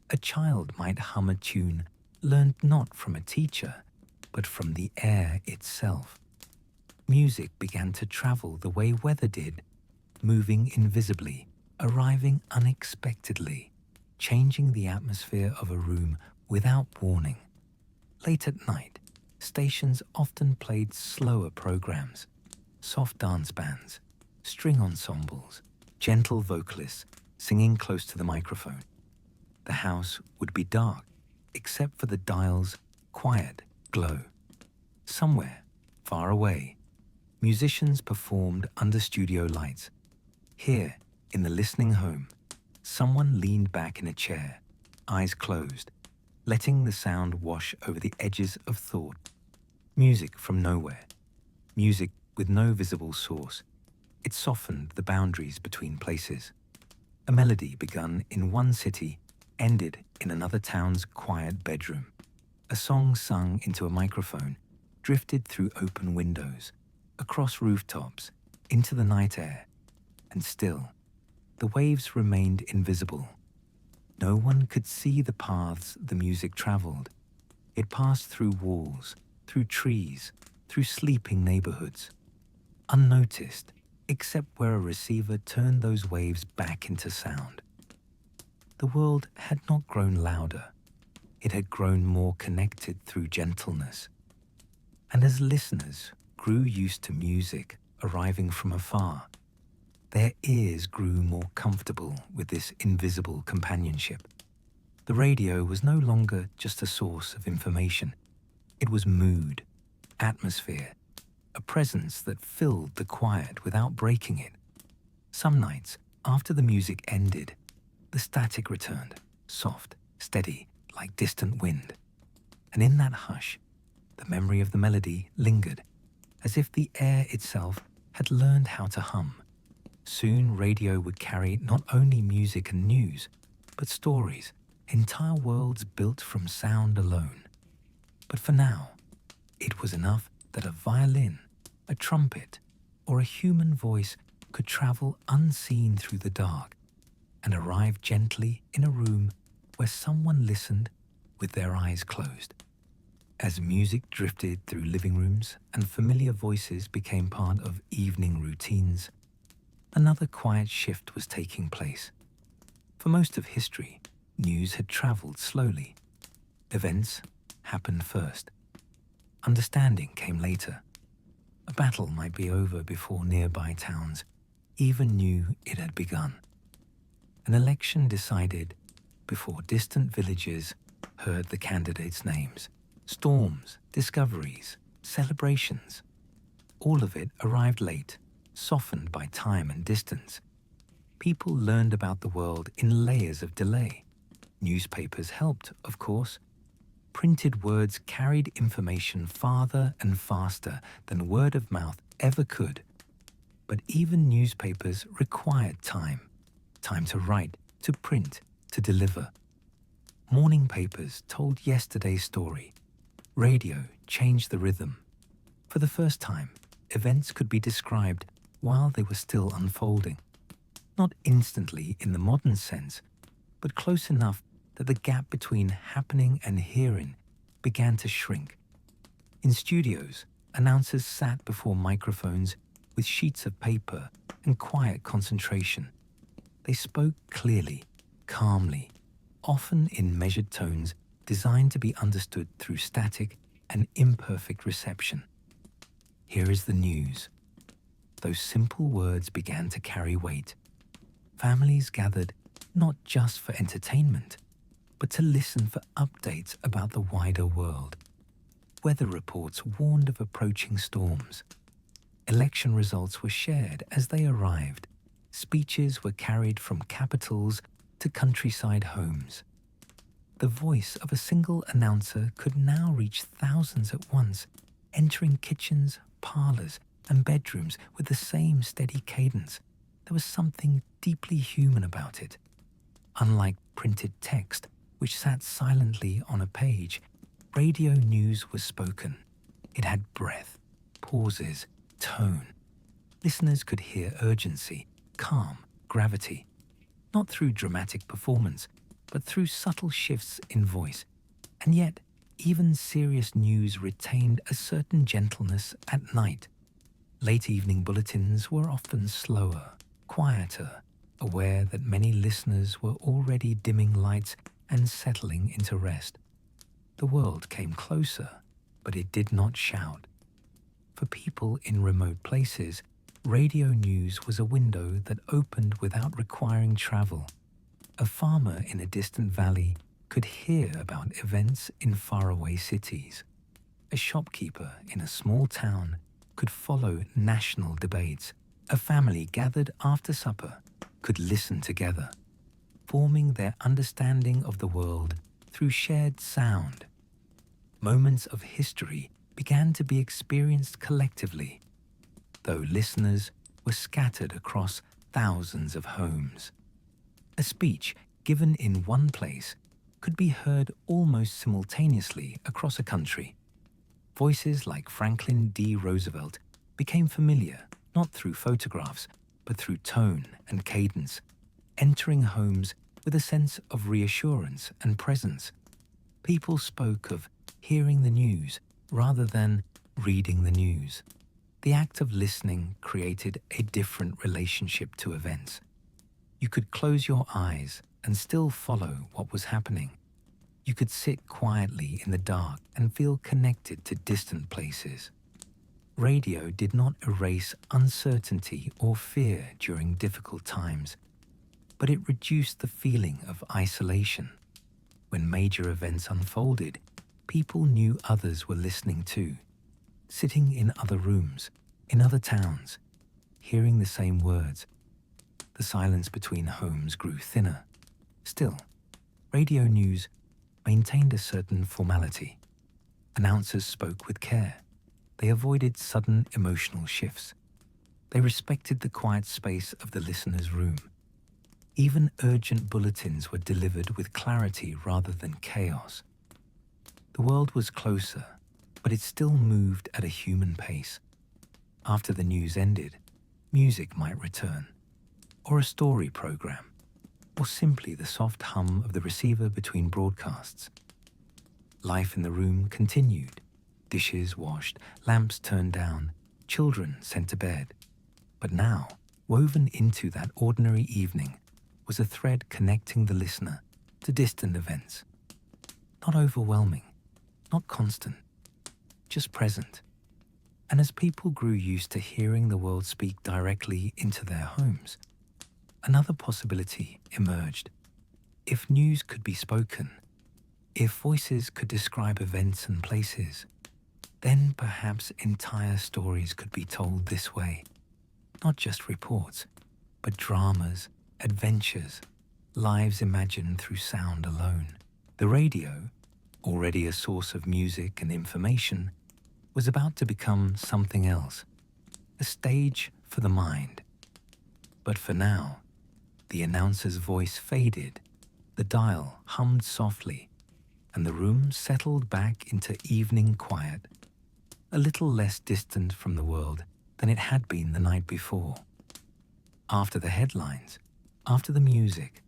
A child might hum a tune learned not from a teacher, but from the air itself. Music began to travel the way weather did, moving invisibly, arriving unexpectedly, changing the atmosphere of a room without warning. Late at night, stations often played slower programs, soft dance bands, string ensembles, gentle vocalists singing close to the microphone. The house would be dark, except for the dial's quiet glow. Somewhere, far away, musicians performed under studio lights. Here, in the listening home, someone leaned back in a chair, eyes closed, letting the sound wash over the edges of thought. Music from nowhere, music with no visible source. It softened the boundaries between places. A melody begun in one city ended in another town's quiet bedroom. A song sung into a microphone drifted through open windows, across rooftops, into the night air. And still, the waves remained invisible. No one could see the paths the music traveled. It passed through walls, through trees, through sleeping neighborhoods. Unnoticed, except where a receiver turned those waves back into sound. The world had not grown louder. It had grown more connected through gentleness. And as listeners grew used to music arriving from afar, their ears grew more comfortable with this invisible companionship. The radio was no longer just a source of information. It was mood, atmosphere, a presence that filled the quiet without breaking it. Some nights, after the music ended, the static returned, soft, steady, like distant wind. And in that hush, the memory of the melody lingered, as if the air itself had learned how to hum. Soon radio would carry not only music and news, but stories, entire worlds built from sound alone. But for now, it was enough that a violin, a trumpet, or a human voice could travel unseen through the dark and arrive gently in a room where someone listened with their eyes closed. As music drifted through living rooms and familiar voices became part of evening routines, another quiet shift was taking place. For most of history, news had traveled slowly. Events happened first. Understanding came later. A battle might be over before nearby towns even knew it had begun. An election decided before distant villages heard the candidates' names. Storms, discoveries, celebrations. All of it arrived late, softened by time and distance. People learned about the world in layers of delay. Newspapers helped, of course. Printed words carried information farther and faster than word of mouth ever could. But even newspapers required time. Time to write, to print, to deliver. Morning papers told yesterday's story. Radio changed the rhythm. For the first time, events could be described while they were still unfolding. Not instantly in the modern sense, but close enough that the gap between happening and hearing began to shrink. In studios, announcers sat before microphones with sheets of paper and quiet concentration. They spoke clearly, calmly, often in measured tones designed to be understood through static and imperfect reception. Here is the news. Those simple words began to carry weight. Families gathered not just for entertainment, but to listen for updates about the wider world. Weather reports warned of approaching storms. Election results were shared as they arrived. Speeches were carried from capitals to countryside homes. The voice of a single announcer could now reach thousands at once, entering kitchens, parlors, and bedrooms with the same steady cadence. There was something deeply human about it. Unlike printed text, which sat silently on a page, radio news was spoken. It had breath, pauses, tone. Listeners could hear urgency, calm, gravity, not through dramatic performance, but through subtle shifts in voice. And yet, even serious news retained a certain gentleness at night. Late evening bulletins were often slower, quieter, aware that many listeners were already dimming lights and settling into rest. The world came closer, but it did not shout. For people in remote places, radio news was a window that opened without requiring travel. A farmer in a distant valley could hear about events in faraway cities. A shopkeeper in a small town could follow national debates. A family gathered after supper could listen together, forming their understanding of the world through shared sound. Moments of history began to be experienced collectively, though listeners were scattered across thousands of homes. A speech given in one place could be heard almost simultaneously across a country. Voices like Franklin D. Roosevelt became familiar not through photographs, but through tone and cadence, entering homes with a sense of reassurance and presence. People spoke of hearing the news rather than reading the news. The act of listening created a different relationship to events. You could close your eyes and still follow what was happening. You could sit quietly in the dark and feel connected to distant places. Radio did not erase uncertainty or fear during difficult times, but it reduced the feeling of isolation. When major events unfolded, people knew others were listening too, sitting in other rooms, in other towns, hearing the same words. The silence between homes grew thinner. Still, radio news maintained a certain formality. Announcers spoke with care. They avoided sudden emotional shifts. They respected the quiet space of the listener's room. Even urgent bulletins were delivered with clarity rather than chaos. The world was closer, but it still moved at a human pace. After the news ended, music might return, or a story program, or simply the soft hum of the receiver between broadcasts. Life in the room continued. Dishes washed, lamps turned down, children sent to bed. But now, woven into that ordinary evening, was a thread connecting the listener to distant events. Not overwhelming, not constant, just present. And as people grew used to hearing the world speak directly into their homes, another possibility emerged. If news could be spoken, if voices could describe events and places, then perhaps entire stories could be told this way. Not just reports, but dramas, adventures, lives imagined through sound alone. The radio, already a source of music and information, was about to become something else. A stage for the mind. But for now, the announcer's voice faded, the dial hummed softly, and the room settled back into evening quiet, a little less distant from the world than it had been the night before. After the headlines, after the music,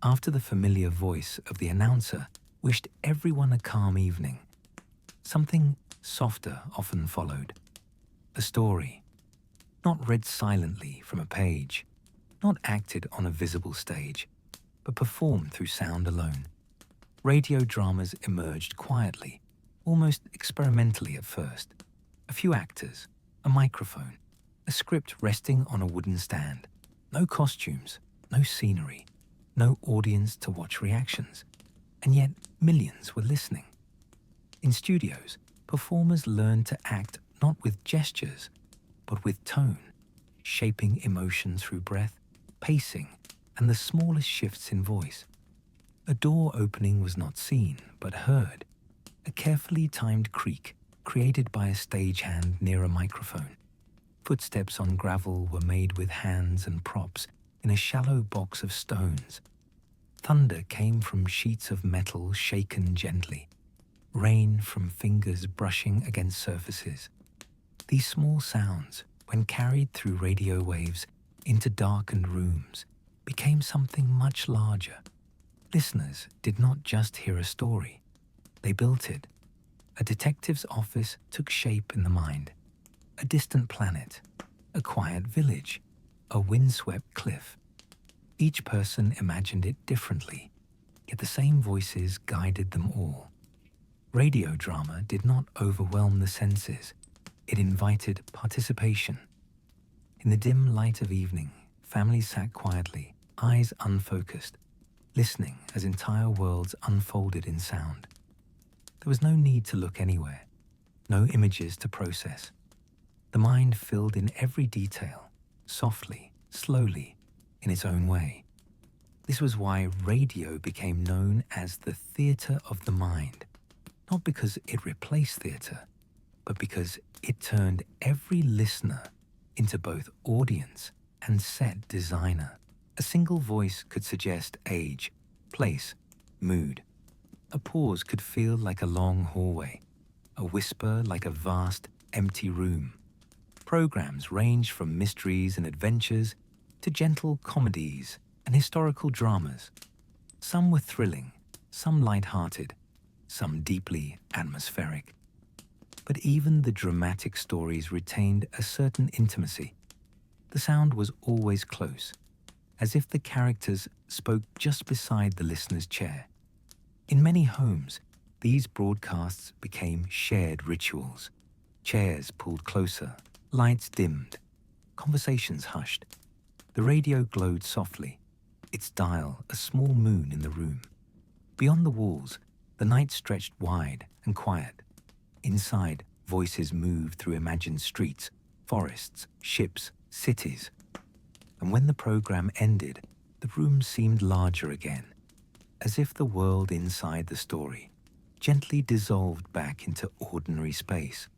after the familiar voice of the announcer wished everyone a calm evening, something softer often followed. A story, not read silently from a page, not acted on a visible stage, but performed through sound alone. Radio dramas emerged quietly, almost experimentally at first. A few actors, a microphone, a script resting on a wooden stand. No costumes, no scenery, no audience to watch reactions. And yet millions were listening. In studios, performers learned to act not with gestures, but with tone, shaping emotion through breath, pacing, and the smallest shifts in voice. A door opening was not seen, but heard, a carefully timed creak created by a stagehand near a microphone. Footsteps on gravel were made with hands and props in a shallow box of stones. Thunder came from sheets of metal shaken gently, rain from fingers brushing against surfaces. These small sounds, when carried through radio waves into darkened rooms, became something much larger. Listeners did not just hear a story, they built it. A detective's office took shape in the mind. A distant planet, a quiet village, a windswept cliff. Each person imagined it differently, yet the same voices guided them all. Radio drama did not overwhelm the senses. It invited participation. In the dim light of evening, families sat quietly, eyes unfocused, listening as entire worlds unfolded in sound. There was no need to look anywhere, no images to process. The mind filled in every detail, softly, slowly, in its own way. This was why radio became known as the theatre of the mind, not because it replaced theatre, but because it turned every listener into both audience and set designer. A single voice could suggest age, place, mood. A pause could feel like a long hallway, a whisper like a vast, empty room. Programs ranged from mysteries and adventures to gentle comedies and historical dramas. Some were thrilling, some light-hearted, some deeply atmospheric. But even the dramatic stories retained a certain intimacy. The sound was always close, as if the characters spoke just beside the listener's chair. In many homes, these broadcasts became shared rituals. Chairs pulled closer, lights dimmed, conversations hushed. The radio glowed softly, its dial a small moon in the room. Beyond the walls, the night stretched wide and quiet. Inside, voices moved through imagined streets, forests, ships, cities. And when the program ended, the room seemed larger again, as if the world inside the story gently dissolved back into ordinary space.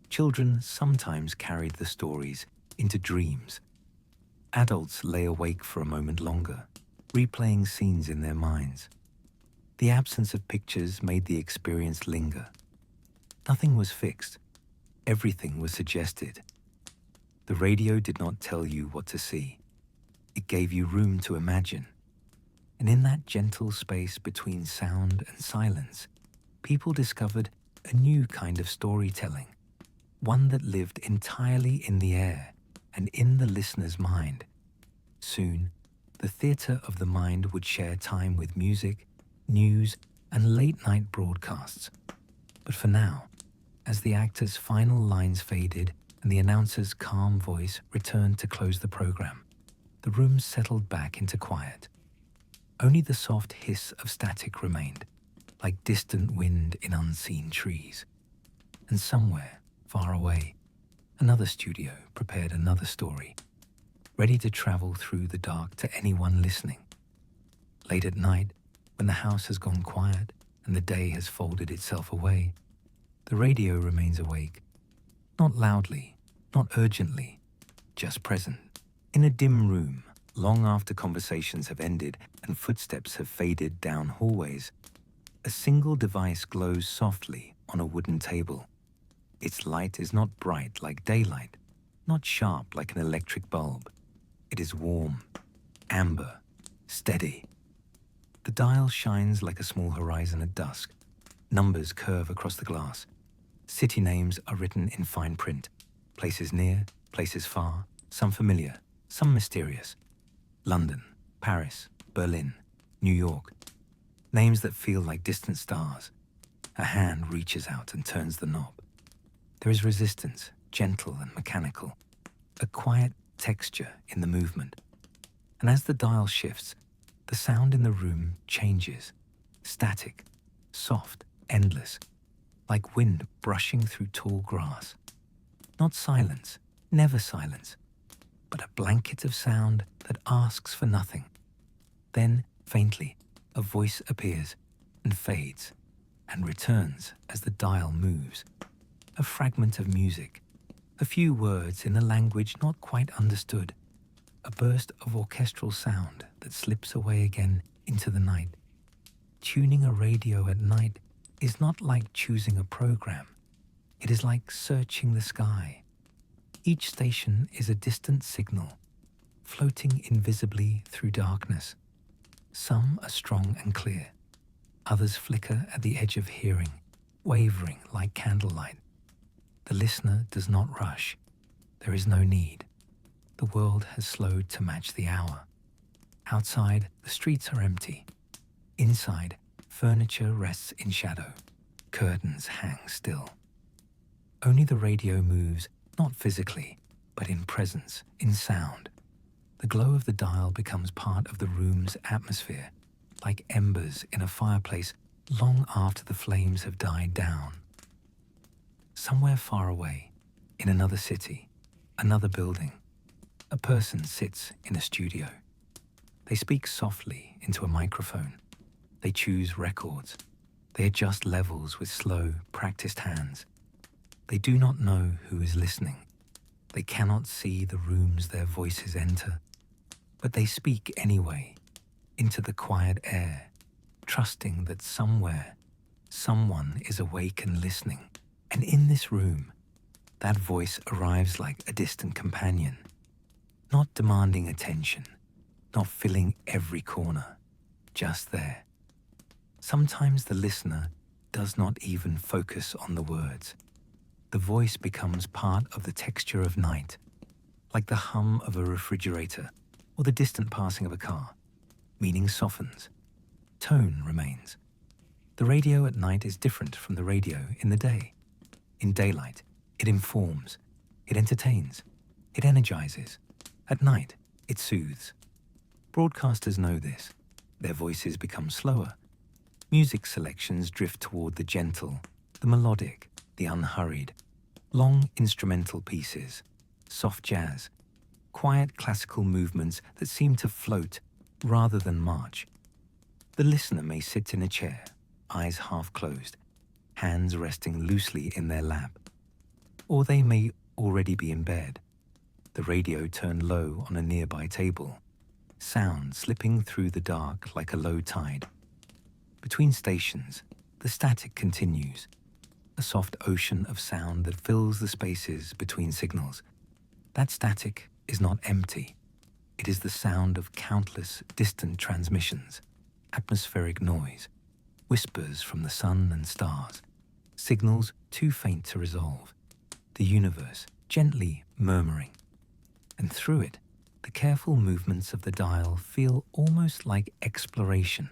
Children sometimes carried the stories into dreams. Adults lay awake for a moment longer, replaying scenes in their minds. The absence of pictures made the experience linger. Nothing was fixed. Everything was suggested. The radio did not tell you what to see. It gave you room to imagine. And in that gentle space between sound and silence, people discovered a new kind of storytelling, one that lived entirely in the air and in the listener's mind. Soon, the theatre of the mind would share time with music, news, and late-night broadcasts. But for now, as the actor's final lines faded and the announcer's calm voice returned to close the program, the room settled back into quiet. Only the soft hiss of static remained, like distant wind in unseen trees. And somewhere, far away, another studio prepared another story, ready to travel through the dark to anyone listening. Late at night, when the house has gone quiet and the day has folded itself away, the radio remains awake, not loudly, not urgently, just present. In a dim room, long after conversations have ended and footsteps have faded down hallways, a single device glows softly on a wooden table. Its light is not bright like daylight, not sharp like an electric bulb. It is warm, amber, steady. The dial shines like a small horizon at dusk. Numbers curve across the glass. City names are written in fine print. Places near, places far, some familiar, some mysterious. London, Paris, Berlin, New York. Names that feel like distant stars. A hand reaches out and turns the knob. There is resistance, gentle and mechanical. A quiet texture in the movement. And as the dial shifts, the sound in the room changes. Static, soft, endless, like wind brushing through tall grass. Not silence, never silence, but a blanket of sound that asks for nothing. Then, faintly, a voice appears and fades and returns as the dial moves. A fragment of music, a few words in a language not quite understood, a burst of orchestral sound that slips away again into the night. Tuning a radio at night is not like choosing a program. It is like searching the sky. Each station is a distant signal, floating invisibly through darkness. Some are strong and clear. Others flicker at the edge of hearing, wavering like candlelight. The listener does not rush. There is no need. The world has slowed to match the hour. Outside, the streets are empty. Inside, furniture rests in shadow. Curtains hang still. Only the radio moves, not physically, but in presence, in sound. The glow of the dial becomes part of the room's atmosphere, like embers in a fireplace long after the flames have died down. Somewhere far away, in another city, another building, a person sits in a studio. They speak softly into a microphone. They choose records. They adjust levels with slow, practiced hands. They do not know who is listening. They cannot see the rooms their voices enter. But they speak anyway, into the quiet air, trusting that somewhere, someone is awake and listening. And in this room, that voice arrives like a distant companion, not demanding attention, not filling every corner, just there. Sometimes the listener does not even focus on the words. The voice becomes part of the texture of night, like the hum of a refrigerator or the distant passing of a car. Meaning softens. Tone remains. The radio at night is different from the radio in the day. In daylight, it informs, it entertains, it energizes. At night, it soothes. Broadcasters know this. Their voices become slower. Music selections drift toward the gentle, the melodic, the unhurried. Long instrumental pieces, soft jazz, quiet classical movements that seem to float rather than march. The listener may sit in a chair, eyes half closed, hands resting loosely in their lap. Or they may already be in bed, the radio turned low on a nearby table, sound slipping through the dark like a low tide. Between stations, the static continues, a soft ocean of sound that fills the spaces between signals. That static is not empty. It is the sound of countless distant transmissions, atmospheric noise, whispers from the sun and stars, signals too faint to resolve, the universe gently murmuring. And through it, the careful movements of the dial feel almost like exploration.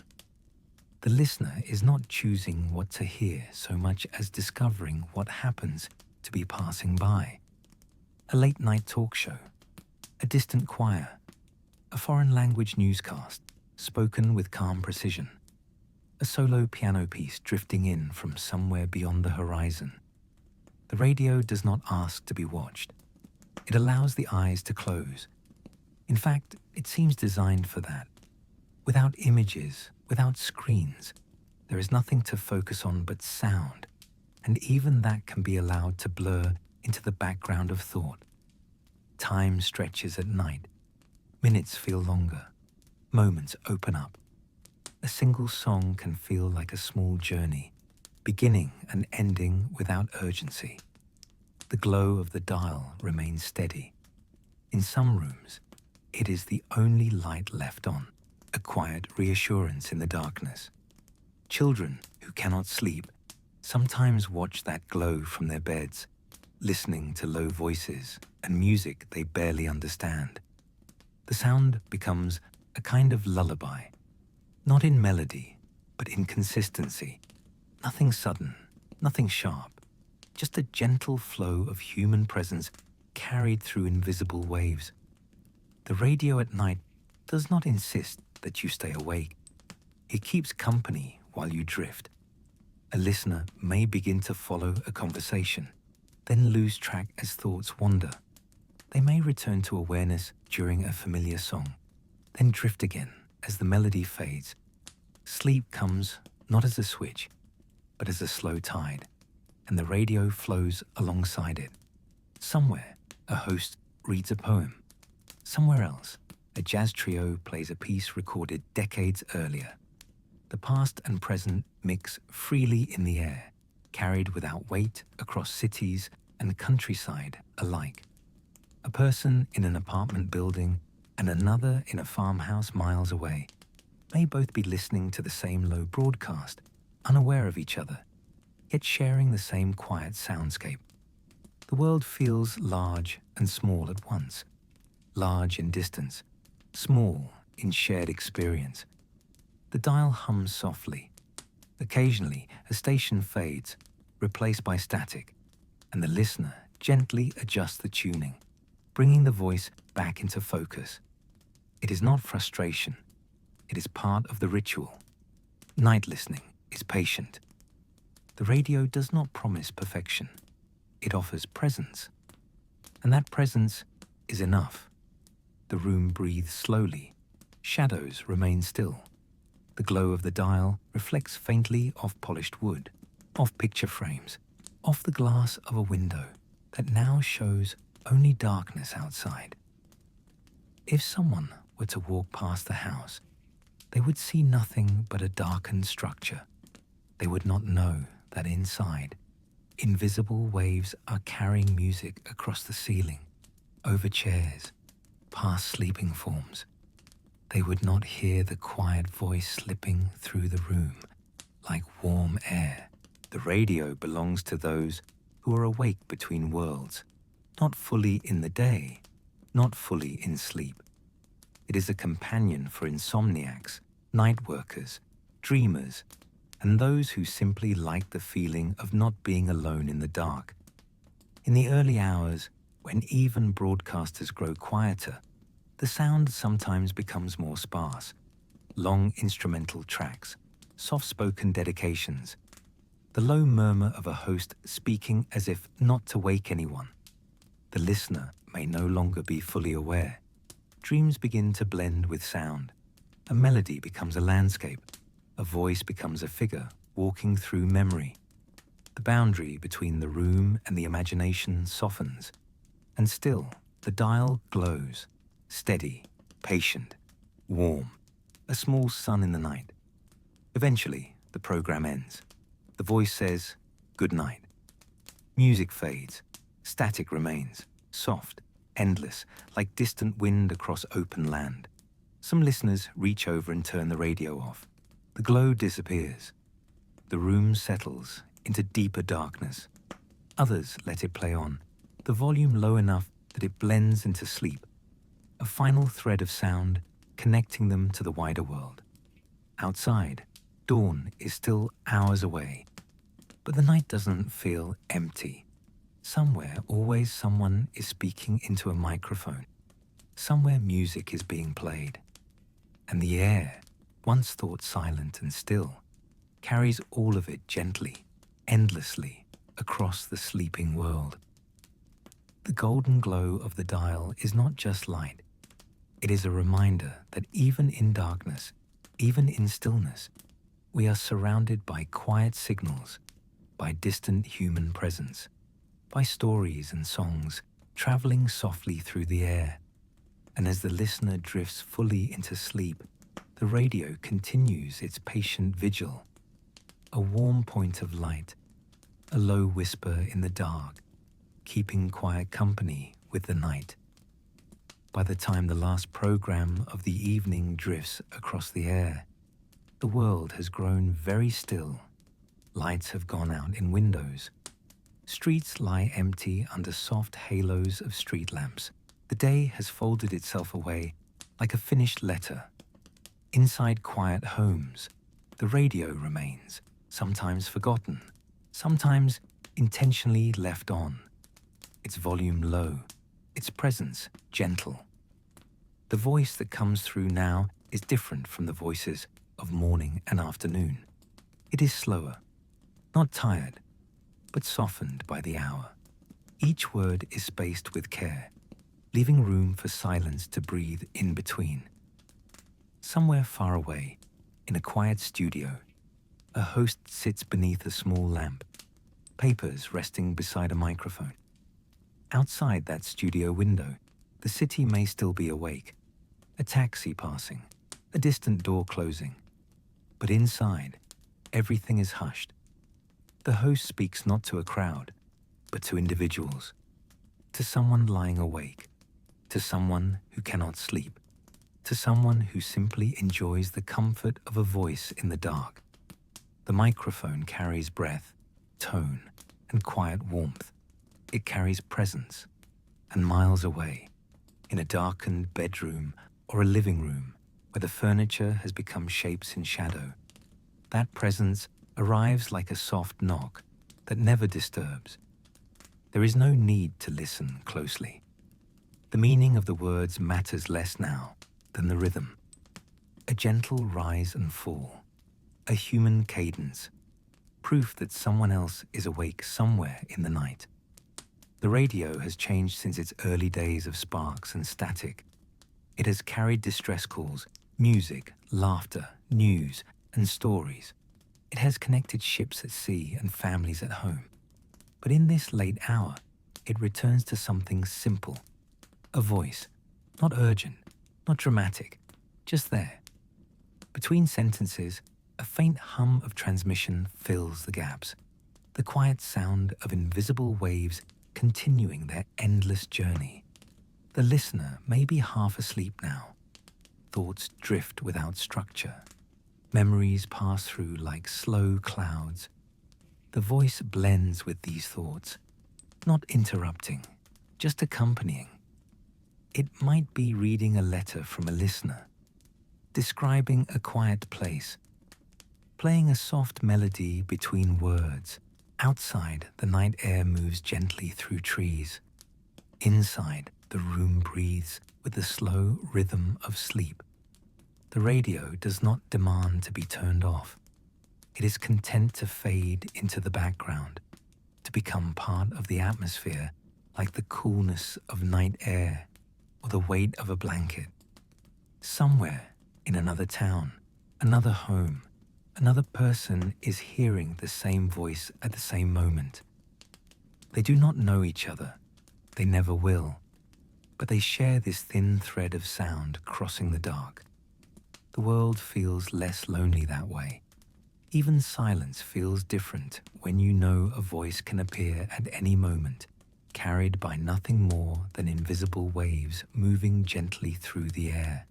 The listener is not choosing what to hear so much as discovering what happens to be passing by. A late-night talk show, a distant choir, a foreign language newscast, spoken with calm precision, a solo piano piece drifting in from somewhere beyond the horizon. The radio does not ask to be watched. It allows the eyes to close. In fact, it seems designed for that. Without images, without screens, there is nothing to focus on but sound, and even that can be allowed to blur into the background of thought. Time stretches at night. Minutes feel longer. Moments open up. A single song can feel like a small journey, beginning and ending without urgency. The glow of the dial remains steady. In some rooms, it is the only light left on, a quiet reassurance in the darkness. Children who cannot sleep sometimes watch that glow from their beds, listening to low voices and music they barely understand. The sound becomes a kind of lullaby, not in melody, but in consistency. Nothing sudden, nothing sharp, just a gentle flow of human presence carried through invisible waves. The radio at night does not insist that you stay awake. It keeps company while you drift. A listener may begin to follow a conversation, then lose track as thoughts wander. They may return to awareness during a familiar song, then drift again as the melody fades. Sleep comes not as a switch, but as a slow tide, and the radio flows alongside it. Somewhere, a host reads a poem. Somewhere else, a jazz trio plays a piece recorded decades earlier. The past and present mix freely in the air, carried without weight across cities and countryside alike. A person in an apartment building and another in a farmhouse miles away may both be listening to the same low broadcast, unaware of each other, yet sharing the same quiet soundscape. The world feels large and small at once, large in distance, small in shared experience. The dial hums softly. Occasionally, a station fades, replaced by static, and the listener gently adjusts the tuning, bringing the voice back into focus. It is not frustration. It is part of the ritual. Night listening is patient. The radio does not promise perfection. It offers presence. And that presence is enough. The room breathes slowly. Shadows remain still. The glow of the dial reflects faintly off polished wood, off picture frames, off the glass of a window that now shows only darkness outside. If someone were to walk past the house, they would see nothing but a darkened structure. They would not know that inside, invisible waves are carrying music across the ceiling, over chairs, past sleeping forms. They would not hear the quiet voice slipping through the room like warm air. The radio belongs to those who are awake between worlds, not fully in the day, not fully in sleep. It is a companion for insomniacs, night workers, dreamers, and those who simply like the feeling of not being alone in the dark. In the early hours, when even broadcasters grow quieter, the sound sometimes becomes more sparse. Long instrumental tracks, soft-spoken dedications, the low murmur of a host speaking as if not to wake anyone. The listener may no longer be fully aware. Dreams begin to blend with sound. A melody becomes a landscape. A voice becomes a figure walking through memory. The boundary between the room and the imagination softens. And still, the dial glows. Steady, patient, warm, a small sun in the night. Eventually, the program ends. The voice says, "Good night." Music fades. Static remains, soft, endless, like distant wind across open land. Some listeners reach over and turn the radio off. The glow disappears. The room settles into deeper darkness. Others let it play on, the volume low enough that it blends into sleep. A final thread of sound connecting them to the wider world. Outside, dawn is still hours away, but the night doesn't feel empty. Somewhere, always someone is speaking into a microphone. Somewhere music is being played. And the air, once thought silent and still, carries all of it gently, endlessly, across the sleeping world. The golden glow of the dial is not just light. It is a reminder that even in darkness, even in stillness, we are surrounded by quiet signals, by distant human presence, by stories and songs traveling softly through the air. And as the listener drifts fully into sleep, the radio continues its patient vigil. A warm point of light, a low whisper in the dark, keeping quiet company with the night. By the time the last program of the evening drifts across the air, the world has grown very still. Lights have gone out in windows. Streets lie empty under soft halos of street lamps. The day has folded itself away like a finished letter. Inside quiet homes, the radio remains, sometimes forgotten, sometimes intentionally left on. Its volume low, its presence gentle. The voice that comes through now is different from the voices of morning and afternoon. It is slower, not tired, but softened by the hour. Each word is spaced with care, leaving room for silence to breathe in between. Somewhere far away, in a quiet studio, a host sits beneath a small lamp, papers resting beside a microphone. Outside that studio window, the city may still be awake, a taxi passing, a distant door closing. But inside, everything is hushed. The host speaks not to a crowd, but to individuals, to someone lying awake, to someone who cannot sleep, to someone who simply enjoys the comfort of a voice in the dark. The microphone carries breath, tone, and quiet warmth. It carries presence, and miles away, in a darkened bedroom or a living room where the furniture has become shapes in shadow, that presence arrives like a soft knock that never disturbs. There is no need to listen closely. The meaning of the words matters less now than the rhythm. A gentle rise and fall, a human cadence, proof that someone else is awake somewhere in the night. The radio has changed since its early days of sparks and static. It has carried distress calls, music, laughter, news, and stories. It has connected ships at sea and families at home. But in this late hour, it returns to something simple. A voice, not urgent, not dramatic, just there. Between sentences, a faint hum of transmission fills the gaps. The quiet sound of invisible waves continuing their endless journey. The listener may be half asleep now. Thoughts drift without structure. Memories pass through like slow clouds. The voice blends with these thoughts, not interrupting, just accompanying. It might be reading a letter from a listener, describing a quiet place, playing a soft melody between words. Outside, the night air moves gently through trees. Inside, the room breathes with the slow rhythm of sleep. The radio does not demand to be turned off. It is content to fade into the background, to become part of the atmosphere like the coolness of night air or the weight of a blanket. Somewhere in another town, another home, another person is hearing the same voice at the same moment. They do not know each other. They never will. But they share this thin thread of sound crossing the dark. The world feels less lonely that way. Even silence feels different when you know a voice can appear at any moment, carried by nothing more than invisible waves moving gently through the air.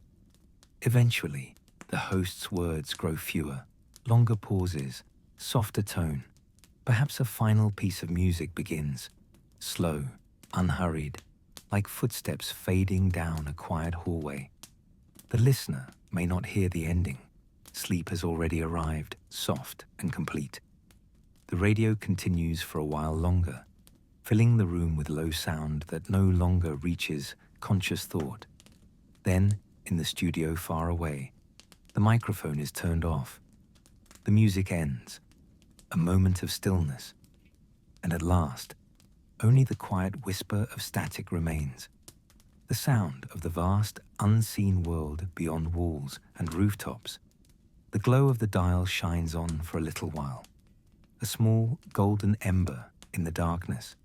Eventually, the host's words grow fewer, longer pauses, softer tone. Perhaps a final piece of music begins, slow, unhurried, like footsteps fading down a quiet hallway. The listener may not hear the ending. Sleep has already arrived, soft and complete. The radio continues for a while longer, filling the room with low sound that no longer reaches conscious thought. Then, in the studio far away, the microphone is turned off. The music ends, a moment of stillness, and at last, only the quiet whisper of static remains. The sound of the vast, unseen world beyond walls and rooftops. The glow of the dial shines on for a little while, a small golden ember in the darkness.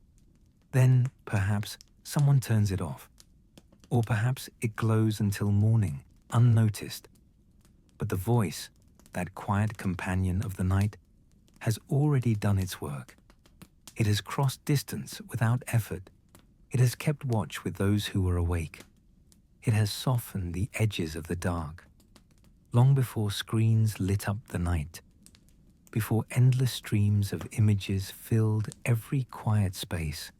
Then, perhaps, Someone turns it off. Or perhaps it glows until morning, unnoticed. But the voice, that quiet companion of the night, has already done its work. It has crossed distance without effort. It has kept watch with those who were awake. It has softened the edges of the dark. Long before screens lit up the night, before endless streams of images filled every quiet space,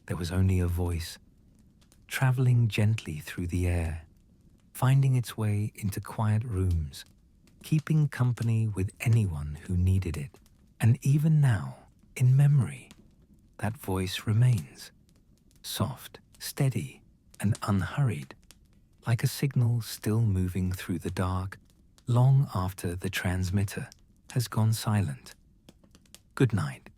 there was only a voice, traveling gently through the air, finding its way into quiet rooms, keeping company with anyone who needed it. And even now, in memory, that voice remains, soft, steady, and unhurried, like a signal still moving through the dark, long after the transmitter has gone silent. Good night.